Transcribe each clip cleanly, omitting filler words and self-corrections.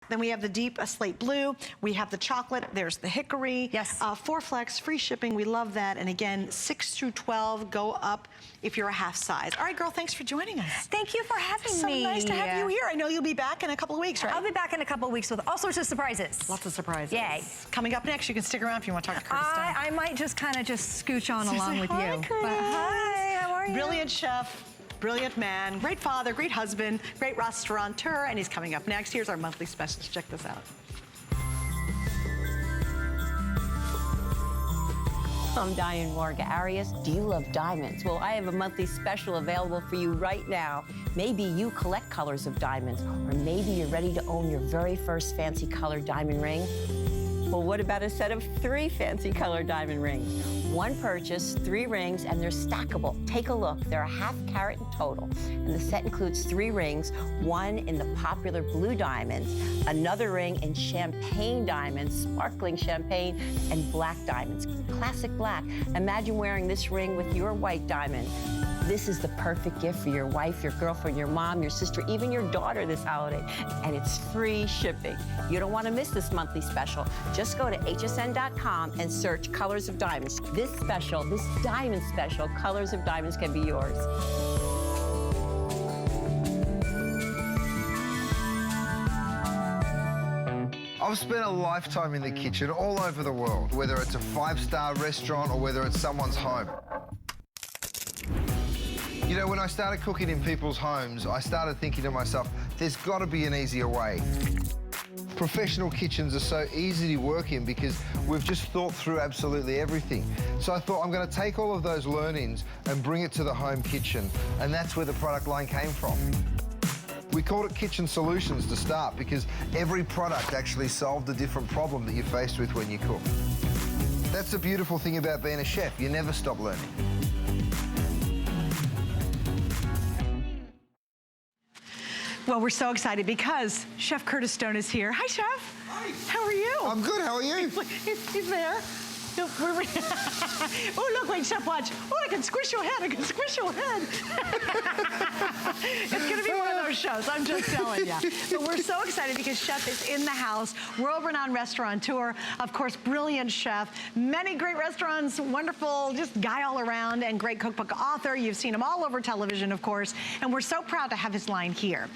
Then we have the deep slate blue. We have the chocolate. There's the hickory. Yes. 4 flex, free shipping. We love that. And again, 6 through 12 go up if you're a half size. All right, girl, thanks for joining us. Thank you for having me. So nice to have you here. I know you'll be back in a couple of weeks, right? I'll be back in a couple of weeks with all sorts of surprises. Lots of surprises. Yay. Coming up next, you can stick around if you want to talk to Curtis Stone. I might just kind of scooch on along with hi, you. Curtis. But hi, how are you? Brilliant chef. Brilliant man, great father, great husband, great restaurateur, and he's coming up next. Here's our monthly specials. Check this out. I'm Diane Warga Arias. Do you love diamonds? Well, I have a monthly special available for you right now. Maybe you collect colors of diamonds, or maybe you're ready to own your very first fancy colored diamond ring. Well, what about a set of 3 fancy colored diamond rings? 1 purchase, 3 rings, and they're stackable. Take a look. They're a ½ carat in total. And the set includes 3 rings, 1 in the popular blue diamonds, another ring in champagne diamonds, sparkling champagne, and black diamonds, classic black. Imagine wearing this ring with your white diamond. This is the perfect gift for your wife, your girlfriend, your mom, your sister, even your daughter this holiday. And it's free shipping. You don't want to miss this monthly special. Just go to hsn.com and search Colors of Diamonds. This special, this diamond special, Colors of Diamonds, can be yours. I've spent a lifetime in the kitchen all over the world, whether it's a 5-star restaurant or whether it's someone's home. You know, when I started cooking in people's homes, I started thinking to myself, there's got to be an easier way. Professional kitchens are so easy to work in because we've just thought through absolutely everything. So I thought I'm going to take all of those learnings and bring it to the home kitchen, and that's where the product line came from. We called it Kitchen Solutions to start because every product actually solved a different problem that you're faced with when you cook. That's the beautiful thing about being a chef. You never stop learning. Well, we're so excited because Chef Curtis Stone is here. Hi, Chef. Hi. How are you? I'm good. How are you? He's there. No, oh, look, wait, Chef, watch. Oh, I can squish your head. I can squish your head. It's going to be one of those shows, I'm just telling you. But we're so excited because Chef is in the house, world-renowned restaurateur, of course, brilliant chef, many great restaurants, wonderful, just guy all around, and great cookbook author. You've seen him all over television, of course, and we're so proud to have his line here.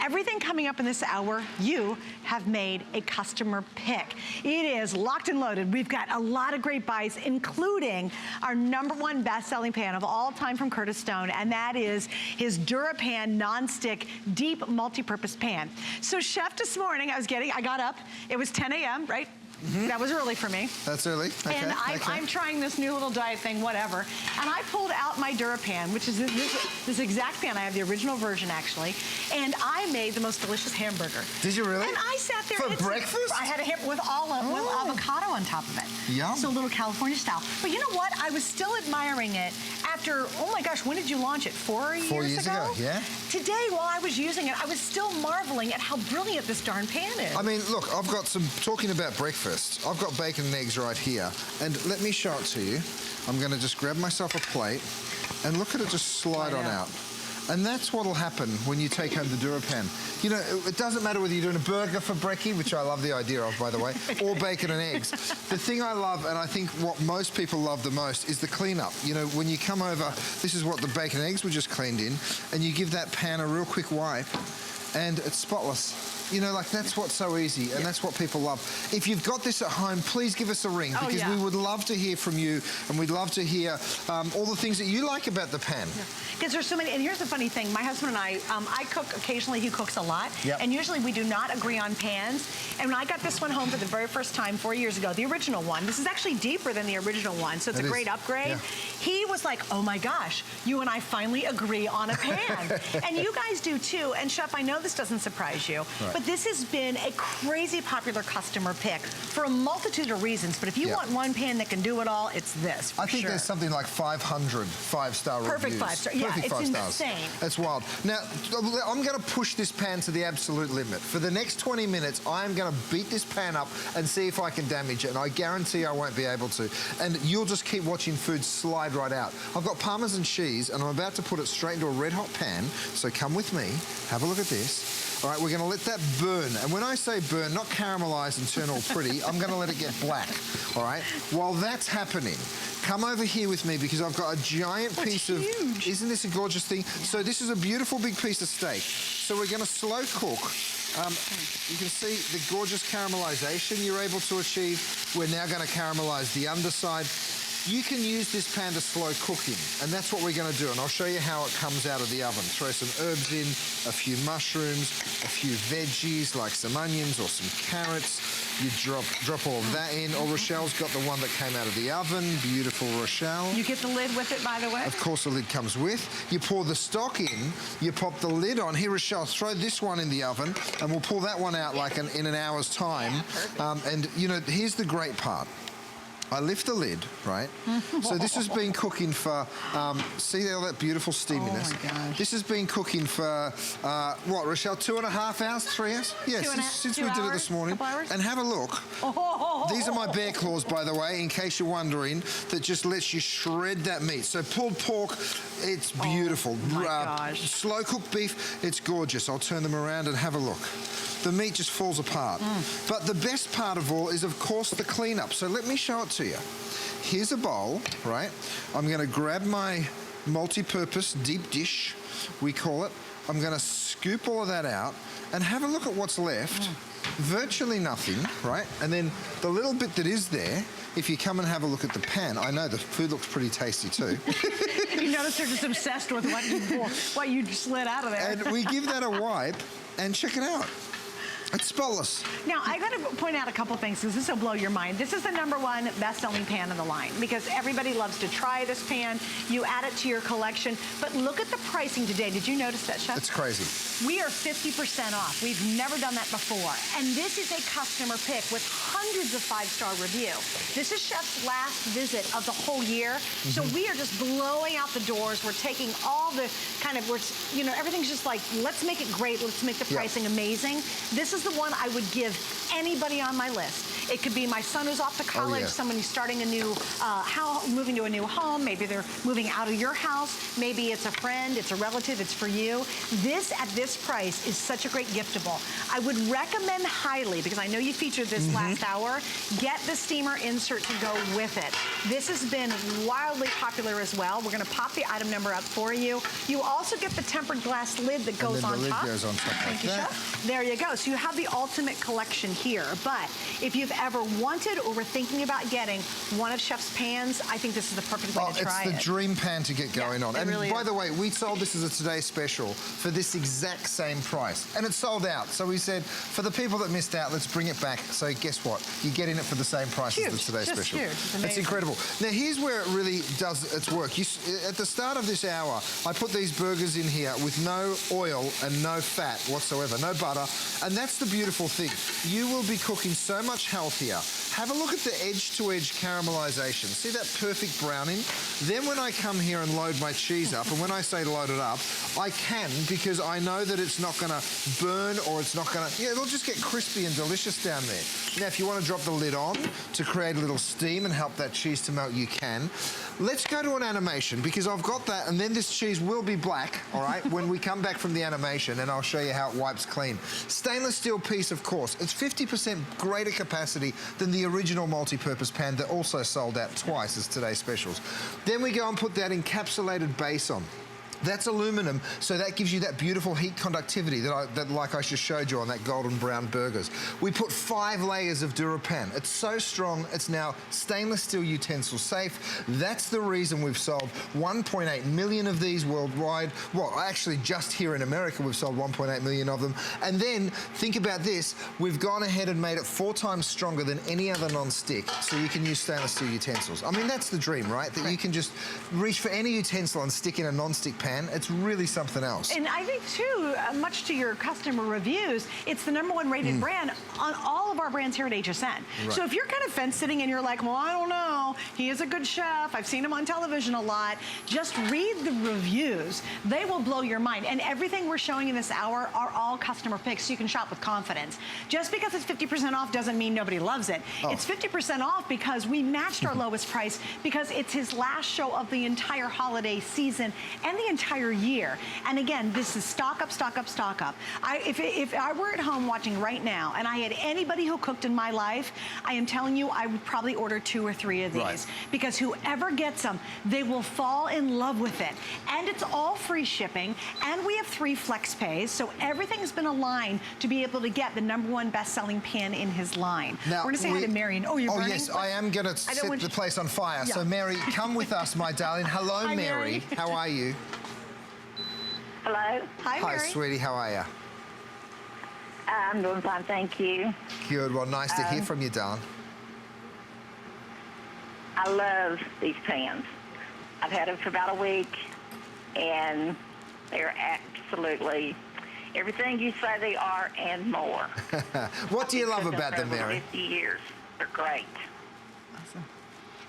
Everything coming up in this hour, you have made a customer pick. It is locked and loaded. We've got a lot of great buys, including our #1 best-selling pan of all time from Curtis Stone, and that is his DuraPan non-stick deep multi-purpose pan. So Chef, this morning I got up, it was 10 a.m., right? Mm-hmm. That was early for me. That's early. Okay. And I'm trying this new little diet thing, whatever. And I pulled out my DuraPan, which is this exact pan. I have the original version, actually. And I made the most delicious hamburger. Did you really? And I sat there. For breakfast? I had a hamburger with olive, with avocado on top of it. Yum. So a little California style. But you know what? I was still admiring it after, oh my gosh, when did you launch it? 4 years ago? 4 years ago, yeah. Today, while I was using it, I was still marveling at how brilliant this darn pan is. I mean, look, I've got some, talking about breakfast, I've got bacon and eggs right here. And let me show it to you. I'm going to just grab myself a plate and look at it just slide on out. And that's what'll happen when you take home the DuraPan. You know, it doesn't matter whether you're doing a burger for brekkie, which I love the idea of, by the way, or bacon and eggs. The thing I love, and I think what most people love the most, is the cleanup. You know, when you come over, this is what the bacon and eggs were just cleaned in, and you give that pan a real quick wipe, and it's spotless. You know, like, that's what's so easy, and that's what people love. If you've got this at home, please give us a ring, because we would love to hear from you, and we'd love to hear all the things that you like about the pan. Because there's so many, and here's the funny thing, my husband and I cook occasionally, he cooks a lot, and usually we do not agree on pans. And when I got this one home for the very first time 4 years ago, the original one, this is actually deeper than the original one, so it's a great upgrade. He was like, oh my gosh, you and I finally agree on a pan. And you guys do too, and Chef, I know this doesn't surprise you, but this has been a crazy popular customer pick for a multitude of reasons, but if you want one pan that can do it all, it's this, for I think there's something like 500 5-star reviews. Perfect 5-star, yeah, Perfect it's 5 stars. insane. That's wild. Now, I'm going to push this pan to the absolute limit. For the next 20 minutes, I'm going to beat this pan up and see if I can damage it, and I guarantee I won't be able to. And you'll just keep watching food slide right out. I've got Parmesan cheese, and I'm about to put it straight into a red-hot pan, so come with me, have a look at this. All right, we're gonna let that burn. And when I say burn, not caramelize and turn all pretty, I'm gonna let it get black, all right? While that's happening, come over here with me because I've got a giant piece of, isn't this a gorgeous thing? Yeah. So this is a beautiful big piece of steak. So we're gonna slow cook. You can see the gorgeous caramelization you're able to achieve. We're now gonna caramelize the underside. You can use this pan to slow cook in, and that's what we're gonna do, and I'll show you how it comes out of the oven. Throw some herbs in, a few mushrooms, a few veggies like some onions or some carrots. You drop all of that in. Oh, Rochelle's got the one that came out of the oven. Beautiful, Rochelle. You get the lid with it, by the way? Of course the lid comes with. You pour the stock in, you pop the lid on. Here, Rochelle, throw this one in the oven, and we'll pull that one out like in an hour's time. And, you know, here's the great part. I lift the lid, right? So this has been cooking for, see all that beautiful steaminess? Oh my gosh. This has been cooking for, what, Rochelle, 2.5 hours, 3 hours? Yes, since we did it this morning. And have a look. These are my bear claws, by the way, in case you're wondering, that just lets you shred that meat. So pulled pork, it's beautiful. Oh my gosh. Slow cooked beef, it's gorgeous. I'll turn them around and have a look. The meat just falls apart. But the best part of all is, of course, the cleanup. So let me show it to you. Here's a bowl, right? I'm gonna grab my multi-purpose deep dish, we call it. I'm gonna scoop all of that out and have a look at what's left. Virtually nothing, right? And then the little bit that is there, if you come and have a look at the pan, I know the food looks pretty tasty too. You notice they're just obsessed with what you slid out of there. And we give that a wipe and check it out. It's spotless. Now, I got to point out a couple things because this will blow your mind. This is the #1 best-selling pan in the line because everybody loves to try this pan. You add it to your collection, but look at the pricing today. Did you notice that, Chef? It's crazy. We are 50% off. We've never done that before. And this is a customer pick with hundreds of 5-star review. This is Chef's last visit of the whole year. So we are just blowing out the doors. We're taking all the kind of, you know, everything's just like, let's make it great. Let's make the pricing amazing. This is the one I would give anybody on my list. It could be my son who's off to college, someone who's starting a new house, moving to a new home. Maybe they're moving out of your house. Maybe it's a friend, it's a relative, it's for you. This, at this price, is such a great giftable. I would recommend highly, because I know you featured this last hour, get the steamer insert to go with it. This has been wildly popular as well. We're gonna pop the item number up for you. You also get the tempered glass lid that goes on top. And then the lid goes on top like that. Chef. There you go. So you have the ultimate collection here. But if you've ever wanted or were thinking about getting one of Chef's pans, I think this is the perfect way to try it. It's the dream pan to get going on. And really by the way, we sold this as a Today Special for this exact same price. And it sold out. So we said, for the people that missed out, let's bring it back. So guess what? You're getting it for the same price as the Today Special. Huge. It's incredible. Now, here's where it really does its work. At the start of this hour, I put these burgers in here with no oil and no fat whatsoever, no butter. And that's the beautiful thing. You will be cooking so much healthier. Have a look at the edge-to-edge caramelization. See that perfect browning? Then when I come here and load my cheese up, and when I say load it up, I can, because I know that it's not gonna burn or it's not gonna, it'll just get crispy and delicious down there. Now, if you wanna drop the lid on to create a little steam and help that cheese to melt, you can. Let's go to an animation, because I've got that, and then this cheese will be black, all right, when we come back from the animation, and I'll show you how it wipes clean. Stainless steel piece, of course. It's 50% greater capacity than the original multi-purpose pan that also sold out twice as Today's Specials. Then we go and put that encapsulated base on. That's aluminum, so that gives you that beautiful heat conductivity that like I just showed you on that golden brown burgers. We put 5 layers of DuraPan. It's so strong, it's now stainless steel utensil safe. That's the reason we've sold 1.8 million of these worldwide. Well, actually, just here in America, we've sold 1.8 million of them. And then, think about this, we've gone ahead and made it 4 times stronger than any other non-stick, so you can use stainless steel utensils. I mean, that's the dream, right? That you can just reach for any utensil and stick in a non-stick pan. It's really something else. And I think, too, much to your customer reviews, it's the #1 rated brand on all of our brands here at HSN. Right. So if you're kind of fence-sitting and you're like, well, I don't know, he is a good chef, I've seen him on television a lot, just read the reviews. They will blow your mind. And everything we're showing in this hour are all customer picks, so you can shop with confidence. Just because it's 50% off doesn't mean nobody loves it. It's 50% off because we matched our lowest price, because it's his last show of the entire holiday season and the entire entire year. And again, this is stock up, stock up, stock up. If I were at home watching right now and I had anybody who cooked in my life, I am telling you, I would probably order 2 or 3 of these. Right. Because whoever gets them, they will fall in love with it. And it's all free shipping, and we have 3 flex pays, so everything's been aligned to be able to get the #1 best-selling pan in his line. Now, we're gonna say hi to Marion. Oh, you're burning? Yes, I am gonna set the place on fire. Yeah. So Mary, come with us, my darling. Hello, Hi, Mary. Mary. How are you? Hello. Hi, Mary. Hi, sweetie. How are you? I'm doing fine, thank you. Good. Well, nice to hear from you, darling. I love these pans. I've had them for about a week, and they're absolutely everything you say they are and more. What do you love I've about cooked them, for over Mary? 50 years. They're great. Awesome.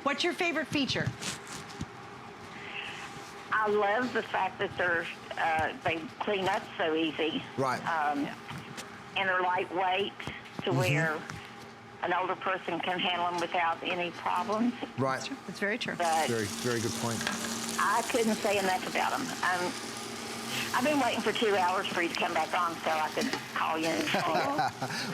What's your favorite feature? I love the fact that they clean up so easy. Right. And they're lightweight to where an older person can handle them without any problems. Right. That's very true. But Very, very good point. I couldn't say enough about them. I've been waiting for 2 hours for you to come back on so I could call you.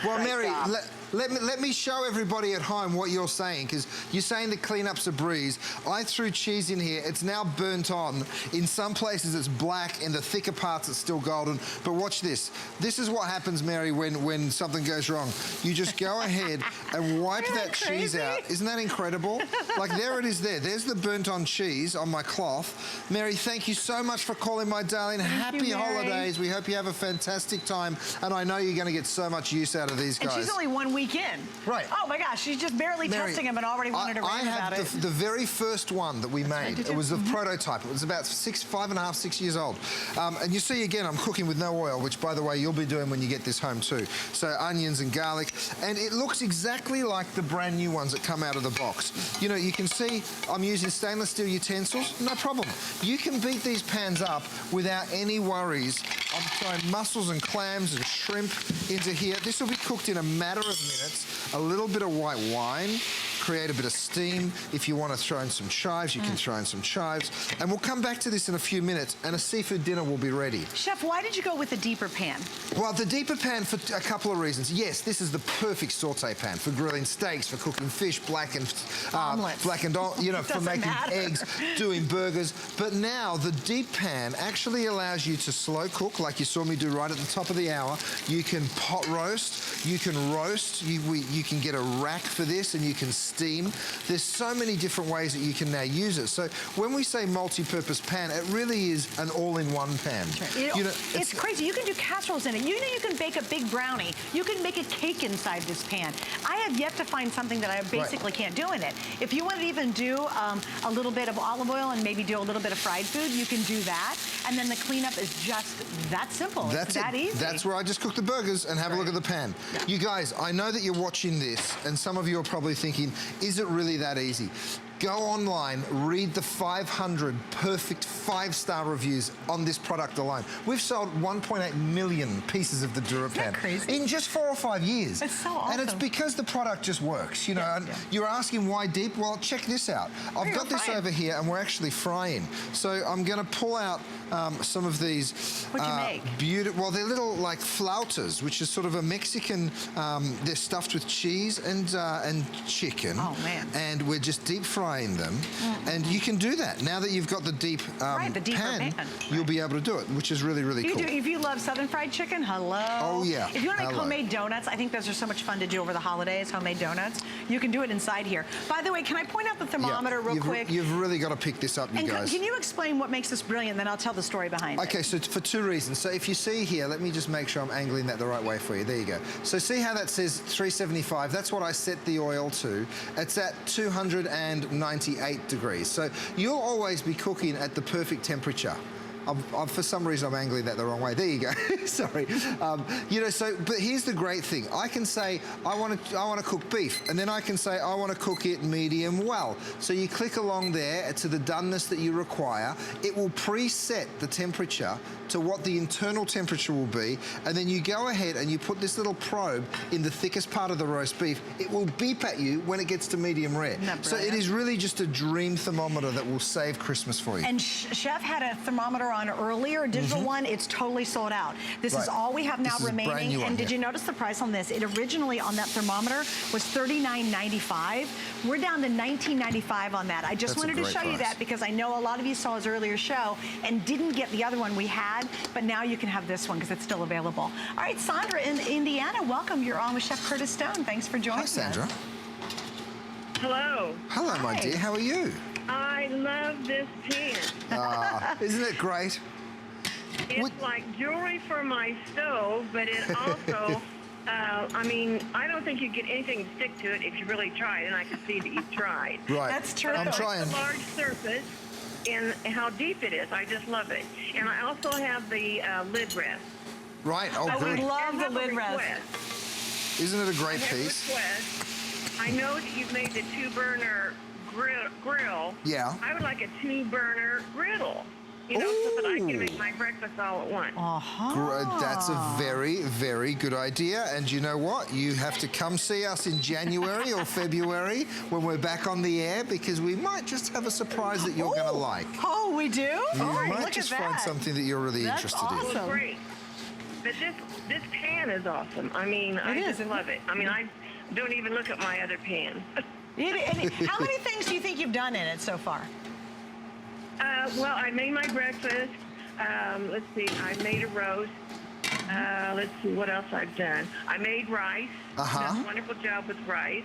Well, Great Mary, job. let me show everybody at home what you're saying, because you're saying the cleanup's a breeze. I threw cheese in here. It's now burnt on. In some places it's black. In the thicker parts it's still golden. But watch this. This is what happens, Mary, when something goes wrong. You just go ahead and wipe Isn't that that cheese crazy? out. Isn't that incredible? Like, there it is there. There's the burnt on cheese on my cloth. Mary, thank you so much for calling, my darling. Happy Mary. holidays. We hope you have a fantastic time. And I know you're going to get so much use out of these guys. And she's only 1 week in. Right. Oh my gosh, she's just barely Mary, testing them and already wanted to rant about I it. had the very first one that we made. did It you? was the prototype. It was about 5.5, 6 years old. And you see, again, I'm cooking with no oil, which, by the way, you'll be doing when you get this home too. So onions and garlic. And it looks exactly like the brand new ones that come out of the box. You know, you can see I'm using stainless steel utensils. No problem. You can beat these pans up without any worries. I'm throwing mussels and clams and shrimp into here. This will be cooked in a matter of minutes. A little bit of white wine, create a bit of steam. If you want to throw in some chives, you can throw in some chives. And we'll come back to this in a few minutes, and a seafood dinner will be ready. Chef, why did you go with the deeper pan? Well, the deeper pan for a couple of reasons. Yes, this is the perfect saute pan for grilling steaks, for cooking fish, blackened, Omelets. you know, for Doesn't making matter. eggs, doing burgers. But now the deep pan actually allows you to slow cook, like you saw me do right at the top of the hour. You can pot roast, you can roast, you can get a rack for this, and you can steam. There's so many different ways that you can now use it. So when we say multi-purpose pan, it really is an all-in-one pan. Right. You know, it's crazy. You can do casseroles in it. You know, you can bake a big brownie. You can make a cake inside this pan. I have yet to find something that I basically can't do in it. If you want to even do a little bit of olive oil and maybe do a little bit of fried food, you can do that. And then the cleanup is just that simple. That's it's that easy. That's where I just cook the burgers and have a look at the pan. Yeah. You guys, I know that you're watching this, and some of you are probably thinking, is it really that easy? Go online, read the 500 perfect 5-star reviews on this product alone. We've sold 1.8 million pieces of the DuraPan that crazy? in just 4 or 5 years. It's so awesome. And it's because the product just works, you know. And yeah. you're asking why deep? Well, check this out. I've got this frying. over here, and we're actually frying. So I'm going to pull out some of these. What'd you make? Beautiful. Well, they're little like flautas, which is sort of a Mexican. They're stuffed with cheese and chicken. Oh, man. And we're just deep frying them, and you can do that now that you've got the deep the deeper pan. You'll be able to do it, which is really, really cool. If you love Southern fried chicken, hello. Oh, yeah. If you want to make Hello. homemade donuts, I think those are so much fun to do over the holidays, homemade donuts. You can do it inside here. By the way, can I point out the thermometer real quick? You've really got to pick this up, you And guys. can you explain what makes this brilliant? Then I'll tell the story behind it. Okay, so for 2 reasons. So if you see here, let me just make sure I'm angling that the right way for you. There you go. So see how that says 375? That's what I set the oil to. It's at 298 degrees. So you'll always be cooking at the perfect temperature. For some reason, I'm angling that the wrong way. There you go. Sorry. You know, but here's the great thing. I can say, I want to cook beef, and then I can say, I want to cook it medium well. So you click along there to the doneness that you require. It will preset the temperature to what the internal temperature will be, and then you go ahead and you put this little probe in the thickest part of the roast beef. It will beep at you when it gets to medium rare. So it is really just a dream thermometer that will save Christmas for you. And Chef had a thermometer on earlier, digital one, it's totally sold out. This is all we have now This is a brand remaining. new one, And did you notice the price on this? It originally on that thermometer was $39.95. We're down to $19.95 on that. I just That's a wanted to great show you price. that because I know a lot of you saw his earlier show and didn't get the other one we had, but now you can have this one because it's still available. All right, Sandra in Indiana, welcome. You're on with Chef Curtis Stone. Thanks for joining Hi, Sandra. us. Hello. Hello, my Hi. dear. How are you? I love this pan. Isn't it great? It's What- like jewelry for my stove, but it also, I mean, I don't think you get anything to stick to it if you really try it, and I can see that you've tried. Right. That's true. I'm But I trying. like the large surface and how deep it is. I just love it. And I also have the lid rest. Right. Oh, Oh, we good. love I the have a lid rest. request. Isn't it a I great have a piece? request. I know that you've made the 2-burner grill. Yeah. I would like a 2-burner griddle, you know, so that I can make my breakfast all at once. That's a very, very good idea. And you know what? You have to come see us in January or February when we're back on the air because we might just have a surprise that you're going to like. Oh, we do? You All right, might look just at find that. something that you're really That's interested awesome. in. Well, great. But this pan is awesome. I mean, I is, just isn't love it. I mean, I don't even look at my other pan. How many things do you think you've done in it so far? Well, I made my breakfast. Let's see, I made a roast. Let's see what else I've done. I made rice. Done a wonderful job with rice.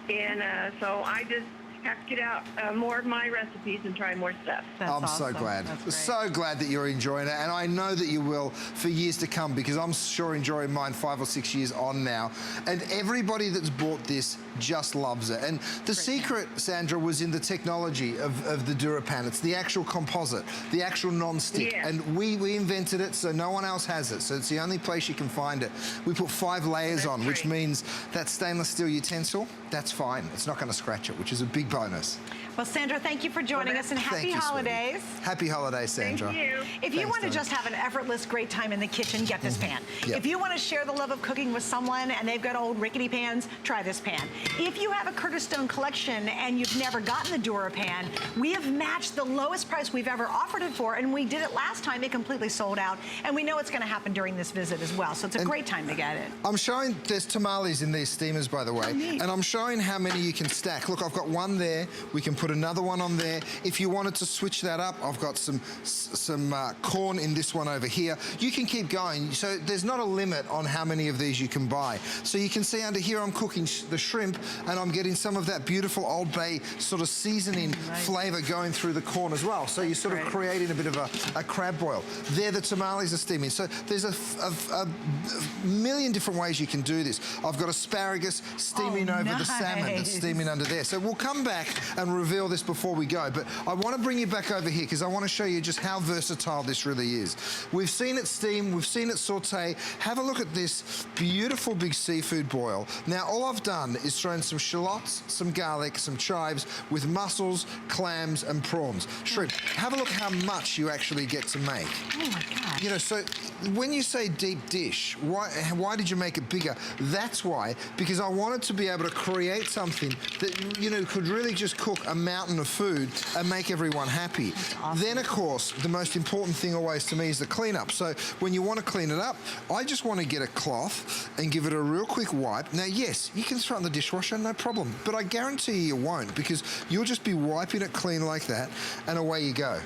And so I just have to get out more of my recipes and try more stuff. That's I'm so awesome. glad. That's great. So glad that you're enjoying it. And I know that you will for years to come because I'm sure enjoying mine 5 or 6 years on now. And everybody that's bought this just loves it. And the secret, Sandra, was in the technology of the DuraPan. It's the actual composite, the actual non-stick. Yeah. And we invented it so no one else has it. So it's the only place you can find it. We put 5 layers on, which great. means that stainless steel utensil, that's fine. It's not going to scratch it, which is a big bonus. Well, Sandra, thank you for joining us and Thank happy you, sweetie. holidays. Happy holidays, Sandra. Thank you. If you Thanks, want to darling. just have an effortless, great time in the kitchen, get this pan. Yep. If you want to share the love of cooking with someone and they've got old rickety pans, try this pan. If you have a Curtis Stone collection and you've never gotten the DuraPan, we have matched the lowest price we've ever offered it for, and we did it last time. It completely sold out, and we know it's going to happen during this visit as well, so it's a great time to get it. I'm showing, there's tamales in these steamers, by the way, neat. and I'm showing how many you can stack. Look, I've got one there. We can put another one on there. If you wanted to switch that up, I've got some corn in this one over here. You can keep going. So there's not a limit on how many of these you can buy. So you can see under here I'm cooking the shrimp, and I'm getting some of that beautiful Old Bay sort of seasoning flavor going through the corn as well. So you're sort of creating a bit of a crab boil. There the tamales are steaming. So there's a million different ways you can do this. I've got asparagus steaming over the salmon that's nice. steaming under there. So we'll come back and reveal this before we go. But I want to bring you back over here because I want to show you just how versatile this really is. We've seen it steam, we've seen it saute. Have a look at this beautiful big seafood boil. Now all I've done is thrown some shallots, some garlic, some chives with mussels, clams and prawns. Shrimp. Have a look how much you actually get to make. Oh my gosh. You know, so when you say deep dish, why did you make it bigger? That's why, because I wanted to be able to create something that, you know, could really just cook a mountain of food and make everyone happy. awesome. Then, of course, the most important thing always to me is the cleanup. So when you want to clean it up, I just want to get a cloth and give it a real quick wipe. Now, yes, you can throw it in the dishwasher, no problem, but I guarantee you won't because you'll just be wiping it clean like that and away you go.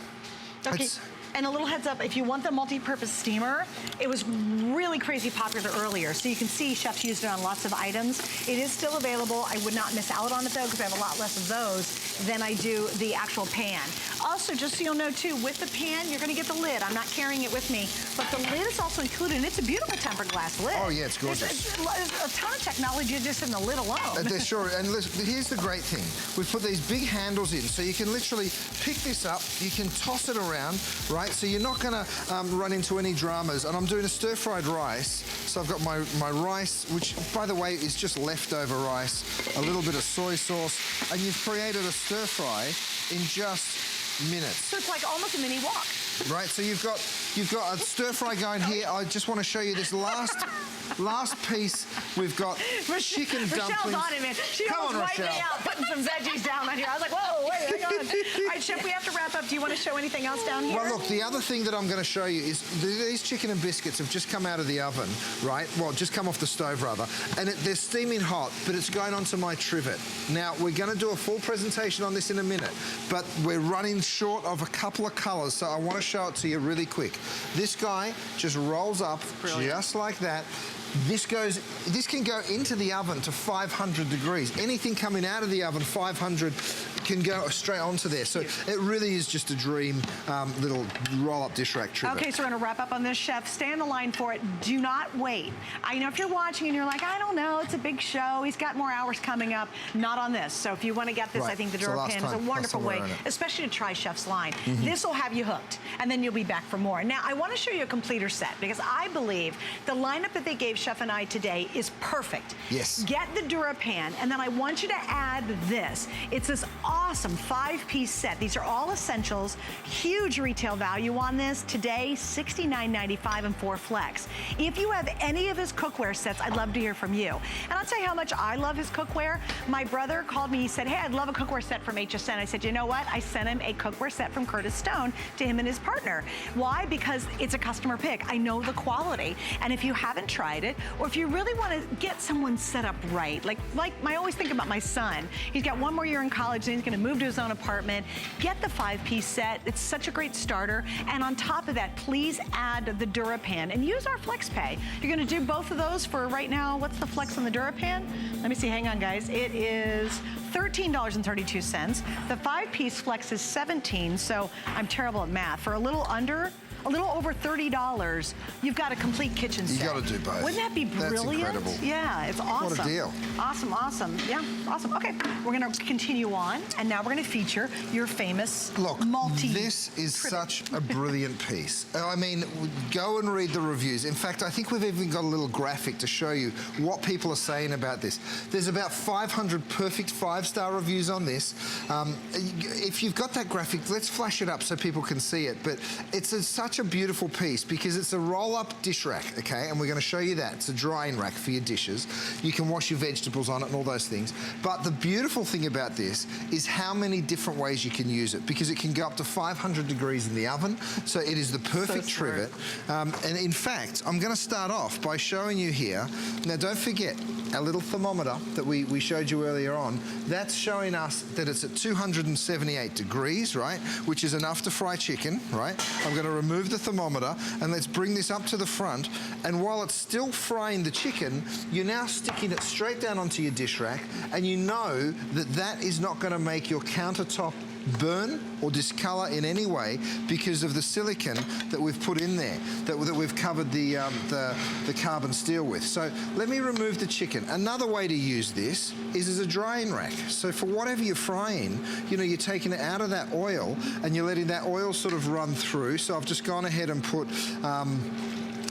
Okay. It's- And a little heads up, if you want the multi-purpose steamer, it was really crazy popular earlier. So you can see chefs used it on lots of items. It is still available. I would not miss out on it though, because I have a lot less of those than I do the actual pan. Also, just so you'll know too, with the pan, you're gonna get the lid. I'm not carrying it with me, but the lid is also included, and it's a beautiful tempered glass lid. Oh, yeah, it's gorgeous. There's a ton of technology just in the lid alone. They're sure, and listen, here's the great thing. We've put these big handles in, so you can literally pick this up, you can toss it around, right? So you're not gonna run into any dramas. And I'm doing a stir-fried rice. So I've got my rice, which, by the way, is just leftover rice, a little bit of soy sauce, and you've created a stir-fry in just minutes. So it's like almost a mini wok. Right, so you've got a stir fry going here. I just want to show you this last last piece, we've got chicken dumplings. Michelle's on it, man. She almost wiped me out putting some veggies down on here. I was like, whoa, wait, hang on. All right, Chef, we have to wrap up. Do you want to show anything else down here? Well, look, the other thing that I'm going to show you is these chicken and biscuits have just come out of the oven, right? Well, just come off the stove, rather. And they're steaming hot, but it's going onto my trivet. Now, we're going to do a full presentation on this in a minute, but we're running short of a couple of colours, so I want to show it to you really quick. This guy just rolls up just like that. This can go into the oven to 500 degrees. Anything coming out of the oven, 500, can go straight onto there. So it really is just a dream little roll-up dish rack trivet. Okay, so we're gonna wrap up on this, Chef. Stay on the line for it. Do not wait. I know if you're watching and you're like, I don't know, it's a big show. He's got more hours coming up. Not on this. So if you want to get this, I think the DuraPan is a wonderful way, especially to try Chef's line. This will have you hooked, and then you'll be back for more. Now, I want to show you a completer set because I believe the lineup that they gave Chef and I today is perfect. Yes. Get the DuraPan, and then I want you to add this. It's this awesome 5-piece set. These are all essentials. Huge retail value on this. Today, $69.95 and 4 flex. If you have any of his cookware sets, I'd love to hear from you. And I'll tell you how much I love his cookware. My brother called me, he said, hey, I'd love a cookware set from HSN. I said, you know what? I sent him a cookware set from Curtis Stone to him and his partner. Why? Because it's a customer pick. I know the quality. And if you haven't tried it, or if you really want to get someone set up right, like I always think about my son. He's got one more year in college, and he's going to move to his own apartment. Get the 5-piece set. It's such a great starter. And on top of that, please add the DuraPan and use our FlexPay. You're going to do both of those for right now. What's the flex on the DuraPan? Let me see. Hang on, guys. It is $13.32. The 5-piece flex is $17, so I'm terrible at math. For a little over $30, you've got a complete kitchen set. You got to do both. Wouldn't that be brilliant? That's incredible. Yeah, it's awesome. What a deal. Awesome, awesome. Yeah, awesome. Okay, we're going to continue on, and now we're going to feature your famous this is such a brilliant piece. I mean, go and read the reviews. In fact, I think we've even got a little graphic to show you what people are saying about this. There's about 500 perfect 5-star reviews on this. If you've got that graphic, let's flash it up so people can see it. But it's such a beautiful piece because it's a roll-up dish rack, okay? And we're going to show you that. It's a drying rack for your dishes. You can wash your vegetables on it and all those things. But the beautiful thing about this is how many different ways you can use it, because it can go up to 500 degrees in the oven. So it is the perfect trivet. And in fact, I'm going to start off by showing you here. Now, don't forget, our little thermometer that we showed you earlier on, that's showing us that it's at 278 degrees, right? Which is enough to fry chicken, right? I'm going to remove the thermometer and let's bring this up to the front. And while it's still frying the chicken, you're now sticking it straight down onto your dish rack, and you know that that is not going to make your countertop burn or discolor in any way because of the silicone that we've put in there, that we've covered the carbon steel with. So let me remove the chicken. Another way to use this is as a drying rack. So for whatever you're frying, you know, you're taking it out of that oil and you're letting that oil sort of run through. So I've just gone ahead and put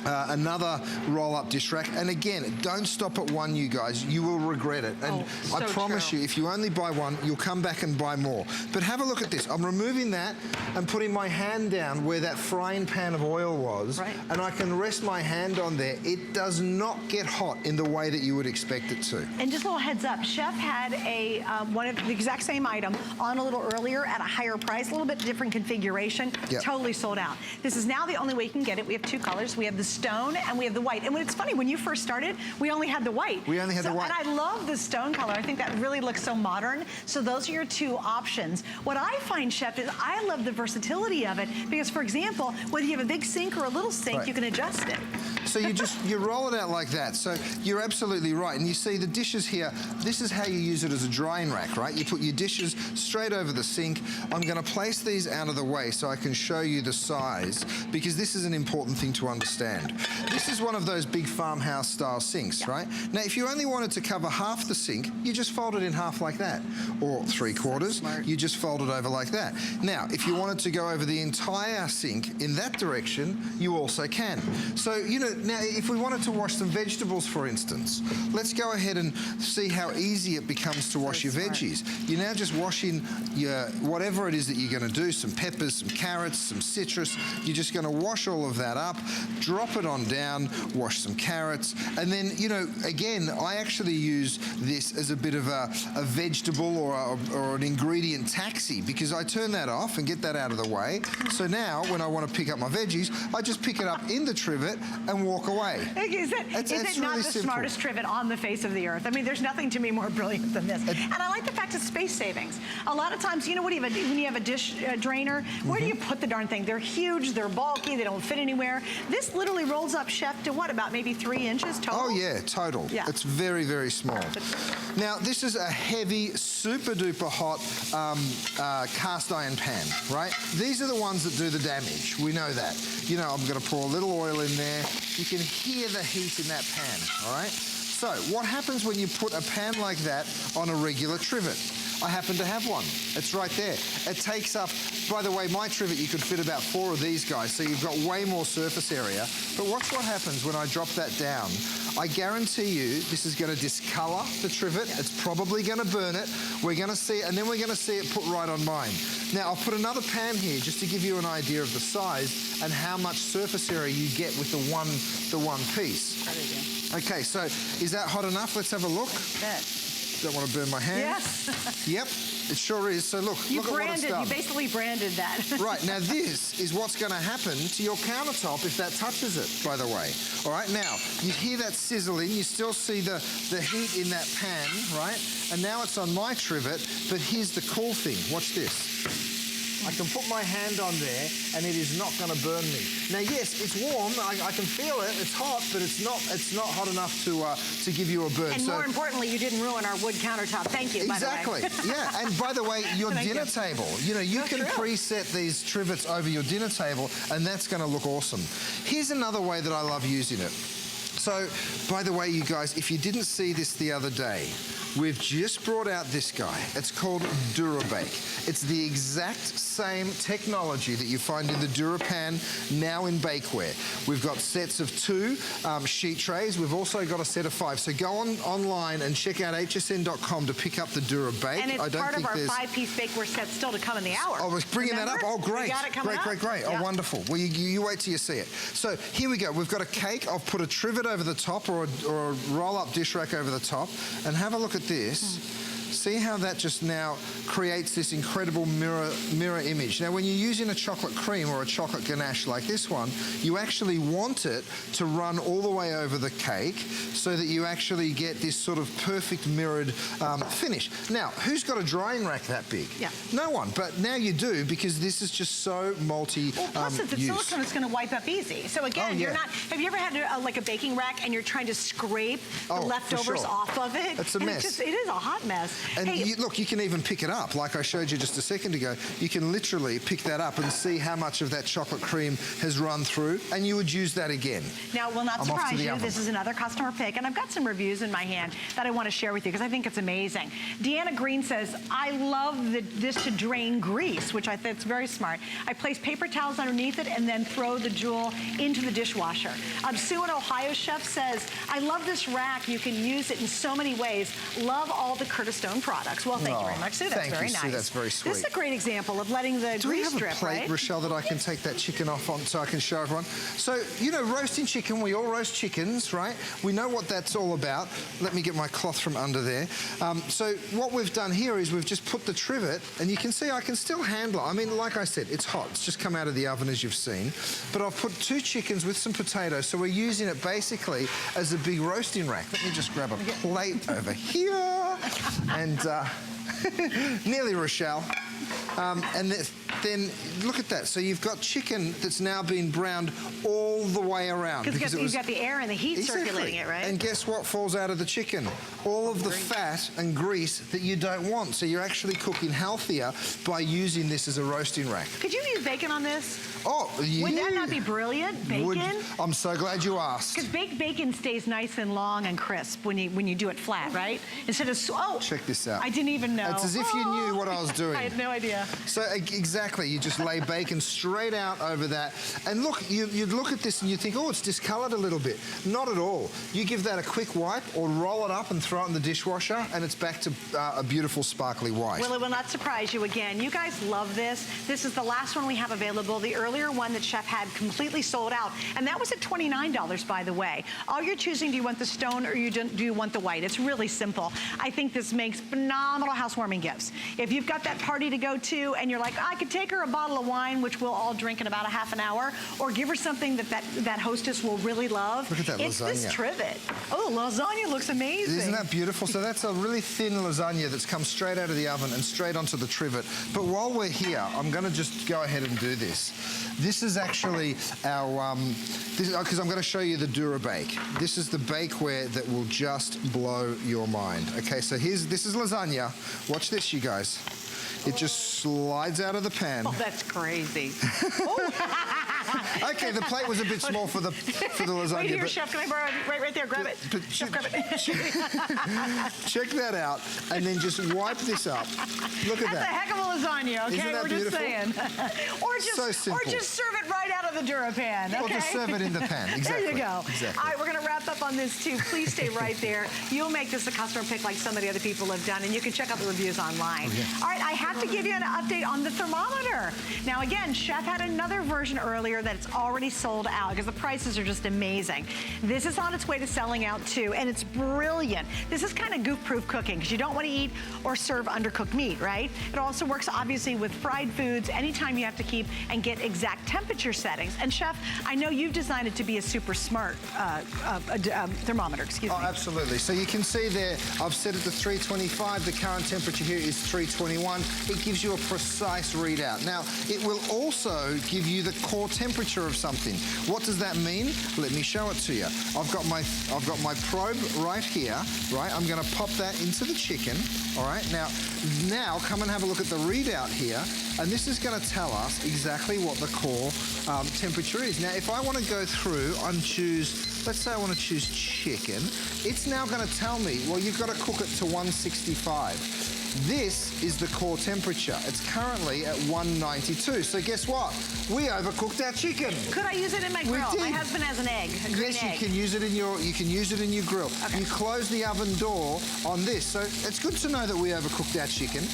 another roll-up dish rack. And again, don't stop at one, you guys. You will regret it. And I promise you, if you only buy one, you'll come back and buy more. But have a look at this. I'm removing that and putting my hand down where that frying pan of oil was. Right. And I can rest my hand on there. It does not get hot in the way that you would expect it to. And just a little heads up, Chef had a one of the exact same item on a little earlier at a higher price, a little bit different configuration, totally sold out. This is now the only way you can get it. We have two colors. We have the stone and we have the white. And when it's funny, when you first started, we only had the white. We only had the white. And I love the stone color. I think that really looks so modern. So those are your two options. What I find, Chef, is I love the versatility of it because, for example, whether you have a big sink or a little sink, you can adjust it. So you roll it out like that. So you're absolutely right. And you see the dishes here, this is how you use it as a drying rack, right? You put your dishes straight over the sink. I'm going to place these out of the way so I can show you the size, because this is an important thing to understand. This is one of those big farmhouse style sinks, right? Now, if you only wanted to cover half the sink, you just fold it in half like that. Or 3/4, you just fold it over like that. Now, if you wanted to go over the entire sink in that direction, you also can. So, you know, now if we wanted to wash some vegetables, for instance, let's go ahead and see how easy it becomes to wash your veggies. You're now just washing your, whatever it is that you're going to do, some peppers, some carrots, some citrus. You're just going to wash all of that up, drop it on down, wash some carrots, and then, you know, again, I actually use this as a bit of a vegetable or an ingredient taxi, because I turn that off and get that out of the way. So now, when I want to pick up my veggies, I just pick it up in the trivet and walk away. Is it not really the simple. smartest trivet on the face of the earth? I mean, there's nothing to me more brilliant than this. And I like the fact it's space savings. A lot of times, you know, when you have a dish drainer, where do you put the darn thing? They're huge, they're bulky, they don't fit anywhere. This literally rolls up, Chef, to what, about maybe 3 inches total? Oh yeah, total. Yeah. It's very, very small. Now, this is a heavy, super duper hot cast iron pan, right? These are the ones that do the damage. We know that. You know, I'm gonna pour a little oil in there. You can hear the heat in that pan, all right? So, what happens when you put a pan like that on a regular trivet? I happen to have one. It's right there. It takes up, by the way, my trivet, you could fit about 4 of these guys, so you've got way more surface area. But watch what happens when I drop that down. I guarantee you this is going to discolor the trivet. It's probably going to burn it. We're going to see it, and then we're going to see it put right on mine. Now, I'll put another pan here just to give you an idea of the size and how much surface area you get with the one piece. Okay, so is that hot enough? Let's have a look. Don't want to burn my hand. Yes. Yep, it sure is. So look, look at what it's done. You basically branded that. Right, now this is what's going to happen to your countertop if that touches it, by the way. All right, now, you hear that sizzling, you still see the heat in that pan, right? And now it's on my trivet, but here's the cool thing. Watch this. I can put my hand on there and it is not going to burn me. Now, yes, it's warm. I can feel it. It's hot, but it's not hot enough to give you a burn. And more importantly, you didn't ruin our wood countertop. Thank you, by the way. Exactly. Yeah, and by the way, your dinner table. You know, you can preset these trivets over your dinner table, and that's going to look awesome. Here's another way that I love using it. So, by the way, you guys, if you didn't see this the other day, we've just brought out this guy. It's called DuraBake. It's the exact same technology that you find in the DuraPan, now in bakeware. We've got sets of 2 sheet trays. We've also got a set of 5. So go online and check out hsn.com to pick up the DuraBake. And it's part of our 5-piece bakeware set still to come in the hour. I was bringing that up. Oh, great. We got it coming up. Great. Yeah. Oh, wonderful. Well, you wait till you see it. So here we go. We've got a cake. I've put a trivet over the top or a roll-up dish rack over the top. And have a look at this. See how that just now creates this incredible mirror image. Now, when you're using a chocolate cream or a chocolate ganache like this one, you actually want it to run all the way over the cake so that you actually get this sort of perfect mirrored finish. Now, who's got a drying rack that big? Yeah. No one, but now you do, because this is just so multi-use. Well, plus it's silicone, it's going to wipe up easy. So again, you're not, have you ever had like a baking rack and you're trying to scrape the leftovers off of it? It's a mess. It is a hot mess. And look, you can even pick it up. Like I showed you just a second ago, you can literally pick that up and see how much of that chocolate cream has run through, and you would use that again. Now, it will not surprise you, this is another customer pick, and I've got some reviews in my hand that I want to share with you because I think it's amazing. Deanna Green says, I love this to drain grease, which I think is very smart. I place paper towels underneath it and then throw the jewel into the dishwasher. Sue in Ohio Chef says, I love this rack. You can use it in so many ways. Love all the Curtis Stone products. Well, thank you very much, Sue. That's very nice. Sue, that's very sweet. This is a great example of letting the grease drip, have a plate, right? Rochelle, that I can take that chicken off on so I can show everyone? So, you know, roasting chicken, we all roast chickens, right? We know what that's all about. Let me get my cloth from under there. So what we've done here is we've just put the trivet, and you can see I can still handle it. I mean, like I said, it's hot. It's just come out of the oven, as you've seen. But I've put 2 chickens with some potatoes, so we're using it basically as a big roasting rack. Let me just grab a plate over here. And nearly, Rochelle. And then look at that. So you've got chicken that's now been browned all the way around. Because you've got the air and the heat circulating it, right? And guess what falls out of the chicken? All of the fat and grease that you don't want. So you're actually cooking healthier by using this as a roasting rack. Could you use bacon on this? Oh, yeah. Would that not be brilliant? Bacon? I'm so glad you asked. Because baked bacon stays nice and long and crisp when you do it flat, right? Instead of, check this out. I didn't even know. It's as if you knew what I was doing. I had no idea. So exactly. Exactly. You just lay bacon straight out over that. And look, you'd look at this and you think, oh, it's discolored a little bit. Not at all. You give that a quick wipe or roll it up and throw it in the dishwasher and it's back to a beautiful sparkly white. Well, it will not surprise you again. You guys love this. This is the last one we have available. The earlier one that Chef had completely sold out. And that was at $29, by the way. All you're choosing, do you want the stone or do you want the white? It's really simple. I think this makes phenomenal housewarming gifts. If you've got that party to go to and you're like, I could take her a bottle of wine, which we'll all drink in about a half an hour, or give her something that hostess will really love. Look at that it's lasagna. This trivet. Oh, the lasagna looks amazing. Isn't that beautiful? So that's a really thin lasagna that's come straight out of the oven and straight onto the trivet. But while we're here, I'm going to just go ahead and do this. This is actually our, because I'm going to show you the Dura-Bake. This is the bakeware that will just blow your mind. Okay, so this is lasagna. Watch this, you guys. It just slides out of the pan. Oh, that's crazy. Okay, the plate was a bit small for the lasagna. Right here, Chef, can I borrow it? Right there, grab it. Chef, grab it. Check that out, and then just wipe this up. Look at That's a heck of a lasagna, okay? Isn't that We're beautiful? just saying. So or just serve it right out of the Dura-Pan, okay? Or just serve it in the pan, exactly. There you go. Exactly. All right, we're gonna wrap up on this too. Please stay right there. You'll make this a customer pick like some of the other people have done, and you can check out the reviews online. Oh, yeah. All right, I have to give you an update on the thermometer. Now again, Chef had another version earlier that's already sold out because the prices are just amazing. This is on its way to selling out too, and it's brilliant. This is kind of goof-proof cooking because you don't want to eat or serve undercooked meat, right? It also works obviously with fried foods anytime you have to keep and get exact temperature settings. And Chef, I know you've designed it to be a super smart thermometer, excuse me. Oh, absolutely. So you can see there, I've set it to 325. The current temperature here is 321. It gives you a precise readout. Now, it will also give you the core temperature of something. What does that mean? Let me show it to you. I've got my probe right here, right? I'm going to pop that into the chicken, all right? Now come and have a look at the readout here, and this is going to tell us exactly what the core temperature is. Now, if I want to go through and choose, let's say I want to choose chicken, it's now going to tell me, well, you've got to cook it to 165. This is the core temperature. It's currently at 192. So guess what? We overcooked our chicken. Could I use it in my grill? My husband has an egg, a green egg. Yes, you can use it in your grill. Okay. You close the oven door on this. So it's good to know that we overcooked our chicken.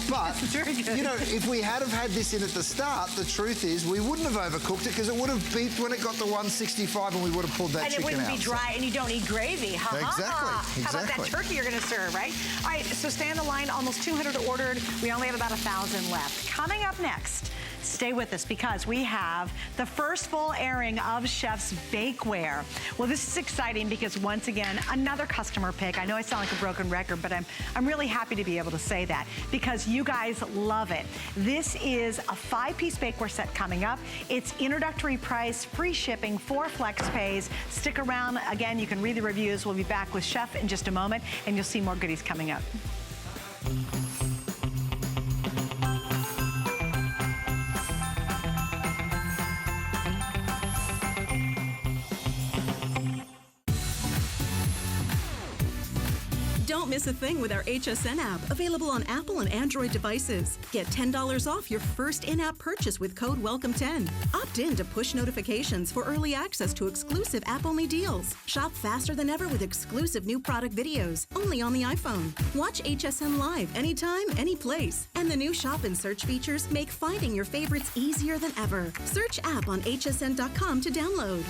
But very good. You know, if we had have had this in at the start, the truth is we wouldn't have overcooked it because it would have beeped when it got to 165 and we would have pulled that chicken out. And it wouldn't be dry, and you don't need gravy. Ha ha ha. Exactly. How about that turkey you're going to serve, right? All right, so stay on the line. Almost 200 ordered. We only have about 1,000 left. Coming up next, stay with us because we have the first full airing of Chef's Bakeware. Well, this is exciting because once again, another customer pick. I know I sound like a broken record, but I'm really happy to be able to say that because you guys love it. This is a 5-piece bakeware set coming up. It's introductory price, free shipping, 4 flex pays. Stick around. Again, you can read the reviews. We'll be back with Chef in just a moment, and you'll see more goodies coming up. Don't miss a thing with our HSN app, available on Apple and Android devices. Get $10 off your first in-app purchase with code WELCOME10. Opt in to push notifications for early access to exclusive app-only deals. Shop faster than ever with exclusive new product videos, only on the iPhone. Watch HSN Live anytime, any place. And the new shop and search features make finding your favorites easier than ever. Search app on hsn.com to download.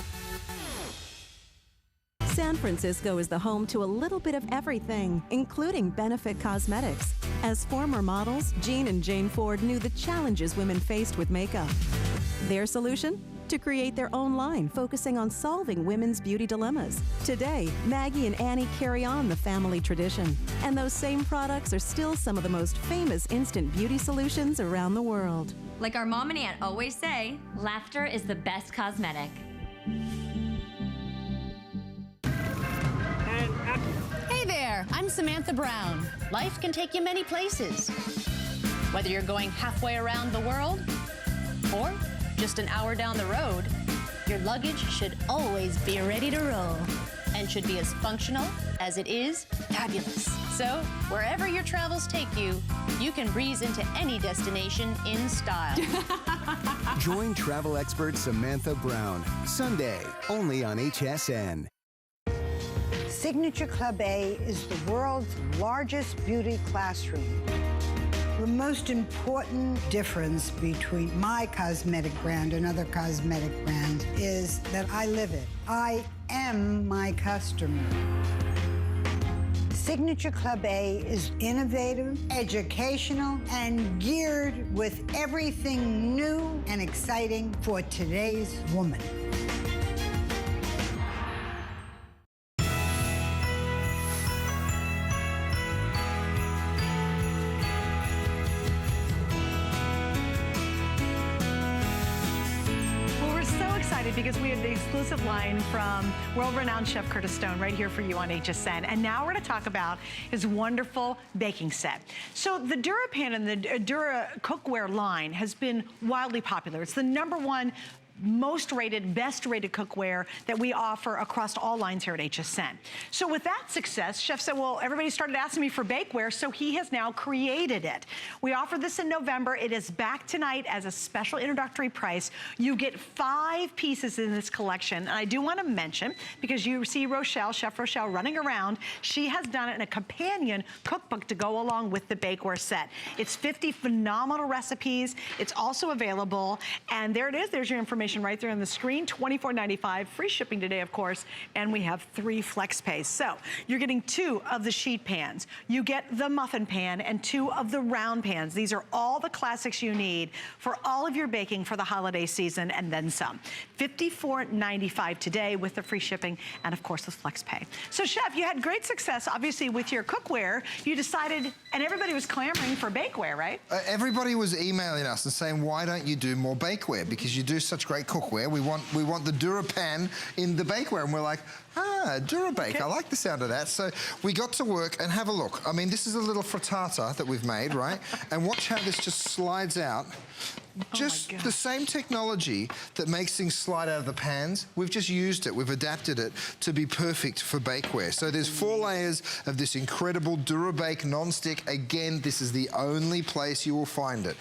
San Francisco is the home to a little bit of everything, including Benefit Cosmetics. As former models, Jean and Jane Ford knew the challenges women faced with makeup. Their solution? To create their own line focusing on solving women's beauty dilemmas. Today, Maggie and Annie carry on the family tradition. And those same products are still some of the most famous instant beauty solutions around the world. Like our mom and aunt always say, laughter is the best cosmetic. Hey there, I'm Samantha Brown. Life can take you many places. Whether you're going halfway around the world or just an hour down the road, your luggage should always be ready to roll. and should be as functional as it is fabulous. So, wherever your travels take you, you can breeze into any destination in style. Join travel expert Samantha Brown, Sunday, only on HSN. Signature Club A is the world's largest beauty classroom. The most important difference between my cosmetic brand and other cosmetic brands is that I live it. I am my customer. Signature Club A is innovative, educational, and geared with everything new and exciting for today's woman. Because we have the exclusive line from world-renowned chef Curtis Stone right here for you on HSN. And now we're going to talk about his wonderful baking set. So the DuraPan and the Dura cookware line has been wildly popular. It's the #1 most rated, best rated cookware that we offer across all lines here at HSN. So with that success, Chef said, well, everybody started asking me for bakeware, so he has now created it. We offered this in November. It is back tonight as a special introductory price. You get 5 pieces in this collection. And I do want to mention, because you see Rochelle, Chef Rochelle, running around, she has done it in a companion cookbook to go along with the bakeware set. It's 50 phenomenal recipes. It's also available. And there it is. There's your information right there on the screen. $24.95, free shipping today, of course, and we have 3 flex pays. So you're getting 2 of the sheet pans. You get the muffin pan and 2 of the round pans. These are all the classics you need for all of your baking for the holiday season and then some. $54.95 today with the free shipping and, of course, the flex pay. So, Chef, you had great success, obviously, with your cookware. You decided, and everybody was clamoring for bakeware, right? Everybody was emailing us and saying, why don't you do more bakeware? Because you do such great cookware. We want the DuraPan in the bakeware. And we're like, DuraBake, okay. I like the sound of that. So we got to work and have a look. I mean, this is a little frittata that we've made, right? And watch how this just slides out. Just the same technology that makes things slide out of the pans, we've just used it, we've adapted it to be perfect for bakeware. So there's 4 layers of this incredible DuraBake non-stick. Again, this is the only place you will find it.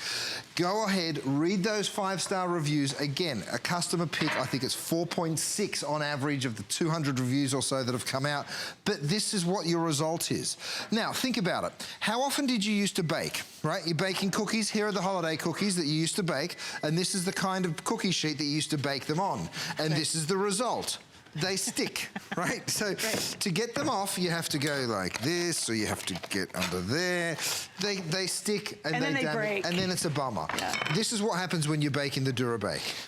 Go ahead, read those 5-star reviews. Again, a customer pick, I think it's 4.6 on average of the 200 reviews or so that have come out. But this is what your result is. Now, think about it. How often did you used to bake, right? You're baking cookies. Here are the holiday cookies that you used to bake, and this is the kind of cookie sheet that you used to bake them on. And this is the result. They stick, right? So to get them off, you have to go like this, or you have to get under there. They stick and then they break. And then it's a bummer. Yeah. This is what happens when you bake in the DuraBake.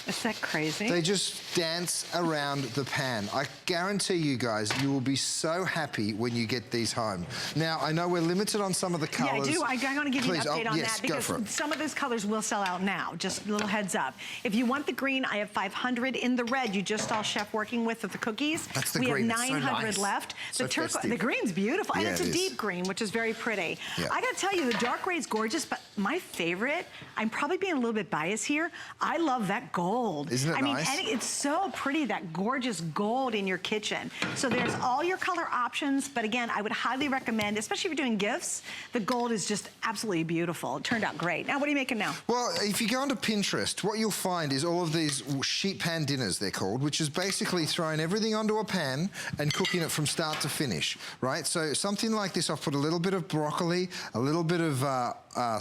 Is that crazy? They just dance around the pan. I guarantee you guys, you will be so happy when you get these home. Now, I know we're limited on some of the colors. Yeah, I do. I'm going to give you an update on that because some of those colors will sell out now. Just a little heads up. If you want the green, I have 500. In the red, you just saw Chef working with the cookies. That's the green. We have 900 left. So the green's beautiful, and yeah, it's a deep green, which is very pretty. Yeah. I got to tell you, the dark gray is gorgeous, but my favorite, I'm probably being a little bit biased here, I love that gold. Isn't it nice? I mean, it's so pretty, that gorgeous gold in your kitchen. So there's all your color options, but again, I would highly recommend, especially if you're doing gifts, the gold is just absolutely beautiful. It turned out great. Now, what are you making now? Well, if you go onto Pinterest, what you'll find is all of these sheet pan dinners, they're called, which is basically throwing everything onto a pan and cooking it from start to finish, right? So something like this, I've put a little bit of broccoli, a little bit of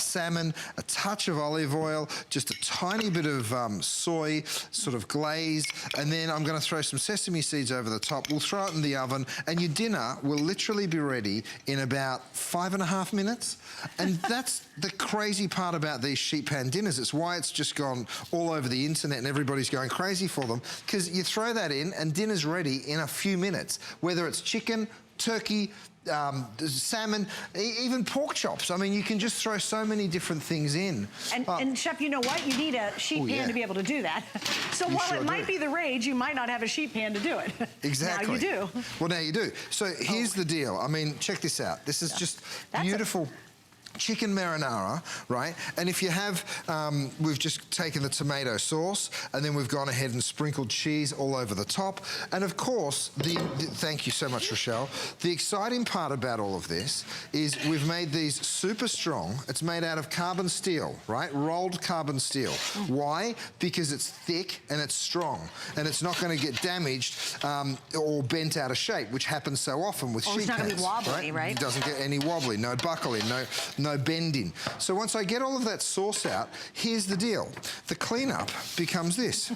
salmon, a touch of olive oil, just a tiny bit of soy, sort of glazed, and then I'm going to throw some sesame seeds over the top. We'll throw it in the oven, and your dinner will literally be ready in about 5.5 minutes. And that's the crazy part about these sheet pan dinners. It's why it's just gone all over the internet and everybody's going crazy for them, because you throw that in and dinner's ready in a few minutes, whether it's chicken, turkey, salmon, even pork chops. I mean, you can just throw so many different things in. And Chef, you know what? You need a sheet pan to be able to do that. So while it might be the rage, you might not have a sheet pan to do it. Exactly. Now you do. Well, now you do. So here's the deal. I mean, check this out. This is just beautiful. chicken marinara, right? And if you have, we've just taken the tomato sauce and then we've gone ahead and sprinkled cheese all over the top. And of course, thank you so much, Rochelle. The exciting part about all of this is we've made these super strong. It's made out of carbon steel, right? Rolled carbon steel. Why? Because it's thick and it's strong and it's not going to get damaged or bent out of shape, which happens so often with sheet pans. It's not going to be wobbly, right? It doesn't get any wobbly, no buckling, no bending. So once I get all of that sauce out, here's the deal. The cleanup becomes this.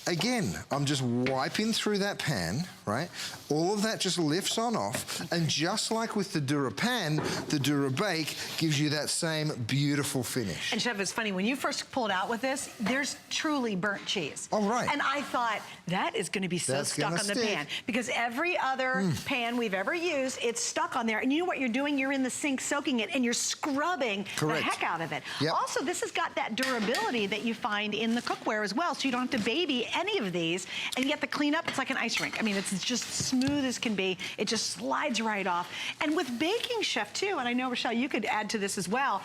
Again, I'm just wiping through that pan, right? All of that just lifts on off, and just like with the DuraPan, the DuraBake gives you that same beautiful finish. And Chef, it's funny, when you first pulled out with this, there's truly burnt cheese. Oh, right. And I thought, that is gonna be so stuck on the pan. Because every other pan we've ever used, it's stuck on there. And you know what you're doing? You're in the sink soaking it, and you're scrubbing the heck out of it. Yep. Also, this has got that durability that you find in the cookware as well, so you don't have to baby any of these, and yet the cleanup, it's like an ice rink. I mean, it's just smooth as can be. It just slides right off. And with baking, Chef, too, and I know, Rochelle, you could add to this as well,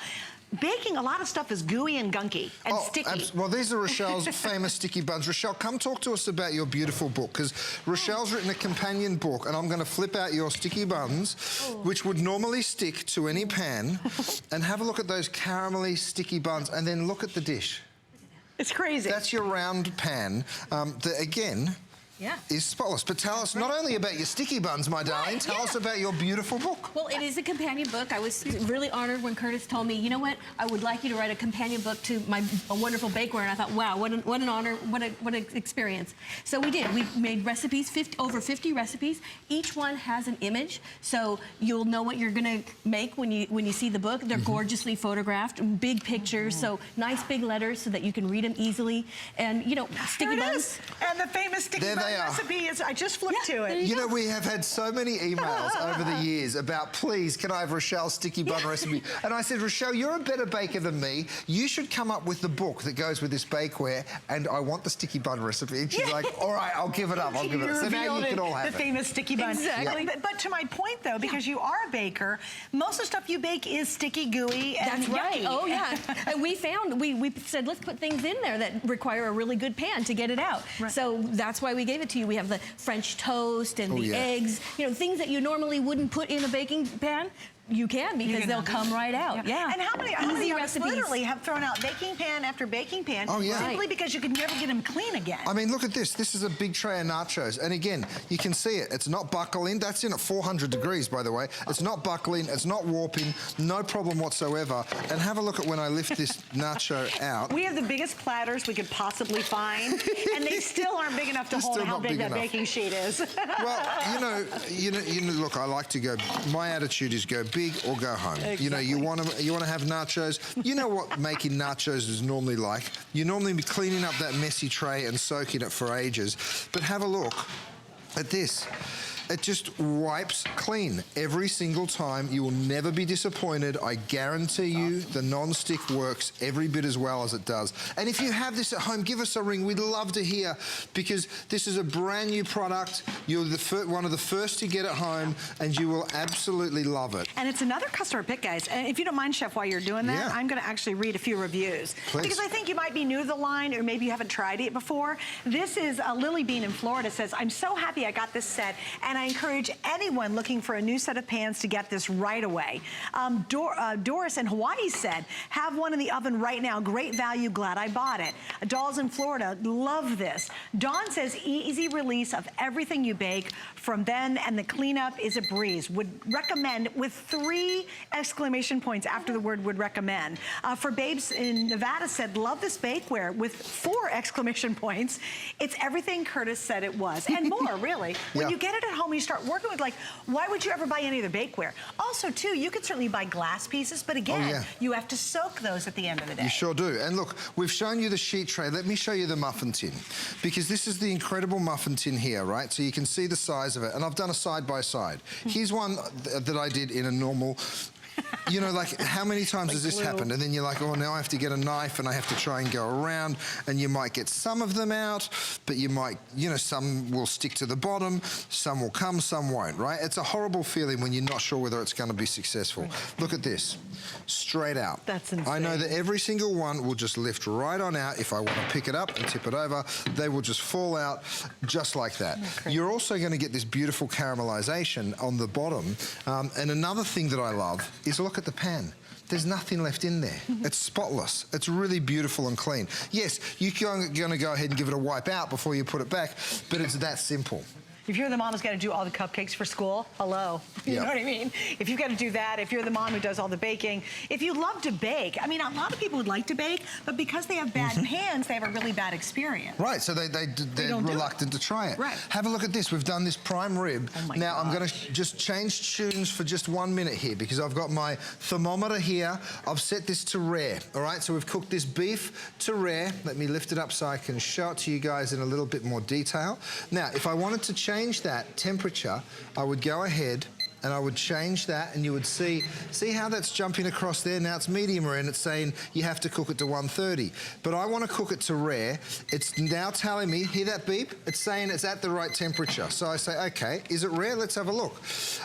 baking, a lot of stuff is gooey and gunky and sticky. Well, these are Rochelle's famous sticky buns. Rochelle, come talk to us about your beautiful book, because Rochelle's written a companion book, and I'm going to flip out your sticky buns, which would normally stick to any pan, and have a look at those caramelly sticky buns, and then look at the dish. It's crazy. That's your round pan that, again, is spotless. But tell us not only about your sticky buns, my darling, tell us about your beautiful book. Well, it is a companion book. I was really honored when Curtis told me, you know what, I would like you to write a companion book to my wonderful bakeware. And I thought, wow, what an honor, what an experience. So we did. We made recipes, over 50 recipes. Each one has an image, so you'll know what you're going to make when you see the book. They're gorgeously photographed, big pictures, so nice big letters so that you can read them easily. And, you know, sticky buns. And the famous sticky bun recipe is, I just flipped to it. You know, we have had so many emails over the years about, please, can I have Rochelle's sticky bun recipe? And I said, Rochelle, you're a better baker than me. You should come up with the book that goes with this bakeware, and I want the sticky bun recipe. And she's like, all right, I'll give it up, I'll give it up. So now you can all have it. The famous sticky bun. Exactly. But to my point, though, because you are a baker, most of the stuff you bake is sticky, gooey, and That's right. yucky. Oh, yeah. And we said, let's put things in there that require a really good pan to get it out. Right. So that's why we gave it to you. We have the French toast and the eggs, you know, things that you normally wouldn't put in a baking pan. You can, because they'll come right out. Yeah. And how many easy recipes literally have thrown out baking pan after baking pan simply because you can never get them clean again? I mean, look at this. This is a big tray of nachos. And again, you can see it. It's not buckling. That's in at 400 degrees, by the way. It's not buckling. It's not warping. No problem whatsoever. And have a look at when I lift this nacho out. We have the biggest platters we could possibly find, and they still aren't big enough to hold how big that baking sheet is. Well, you know, look, I like to go, my attitude is go big or go home. Exactly. You know, you want to have nachos. You know what making nachos is normally like. You normally be cleaning up that messy tray and soaking it for ages. But have a look at this. It just wipes clean every single time. You will never be disappointed. I guarantee you the non-stick works every bit as well as it does. And if you have this at home, give us a ring. We'd love to hear, because this is a brand new product. You're one of the first to get it home, and you will absolutely love it. And it's another customer pick, guys. And if you don't mind, Chef, while you're doing that, I'm going to actually read a few reviews. Please. Because I think you might be new to the line, or maybe you haven't tried it before. This is Lily Bean in Florida says, I'm so happy I got this set, and I encourage anyone looking for a new set of pans to get this right away. Doris in Hawaii said, have one in the oven right now. Great value, glad I bought it. Dolls in Florida, love this. Dawn says, easy release of everything you bake from then, and the cleanup is a breeze. Would recommend, with 3 exclamation points after the word would recommend. For Babes in Nevada said, love this bakeware, with 4 exclamation points. It's everything Curtis said it was, and more, really. When you get it at home, you start working with, like, why would you ever buy any other bakeware? Also, too, you could certainly buy glass pieces, but again, you have to soak those at the end of the day. You sure do. And look, we've shown you the sheet tray. Let me show you the muffin tin, because this is the incredible muffin tin here, right? So you can see the size of it, and I've done a side-by-side. Here's one that I did in a normal you know, like how many times has this happened? And then you're like, oh, now I have to get a knife and I have to try and go around, and you might get some of them out, but you might, you know, some will stick to the bottom, some will come, some won't, right? It's a horrible feeling when you're not sure whether it's going to be successful. Look at this, straight out. That's insane. I know that every single one will just lift right on out. If I want to pick it up and tip it over, they will just fall out just like that. You're also going to get this beautiful caramelization on the bottom. And another thing that I love is look at the pan. There's nothing left in there. It's spotless. It's really beautiful and clean. Yes, you're going to go ahead and give it a wipe out before you put it back, but it's that simple. If you're the mom who's got to do all the cupcakes for school, hello. You know what I mean? If you've got to do that, if you're the mom who does all the baking, if you love to bake, I mean, a lot of people would like to bake, but because they have bad pans, they have a really bad experience. Right, so they're reluctant to try it. Right. Have a look at this. We've done this prime rib. Oh my now, gosh. I'm going to just change tunes for just 1 minute here because I've got my thermometer here. I've set this to rare, all right? So we've cooked this beef to rare. Let me lift it up so I can show it to you guys in a little bit more detail. Now, if I wanted to change that temperature, I would go ahead and I would change that, and you would see how that's jumping across there. Now it's medium rare and it's saying you have to cook it to 130. But I want to cook it to rare. It's now telling me, hear that beep? It's saying it's at the right temperature. So I say, okay, is it rare? Let's have a look.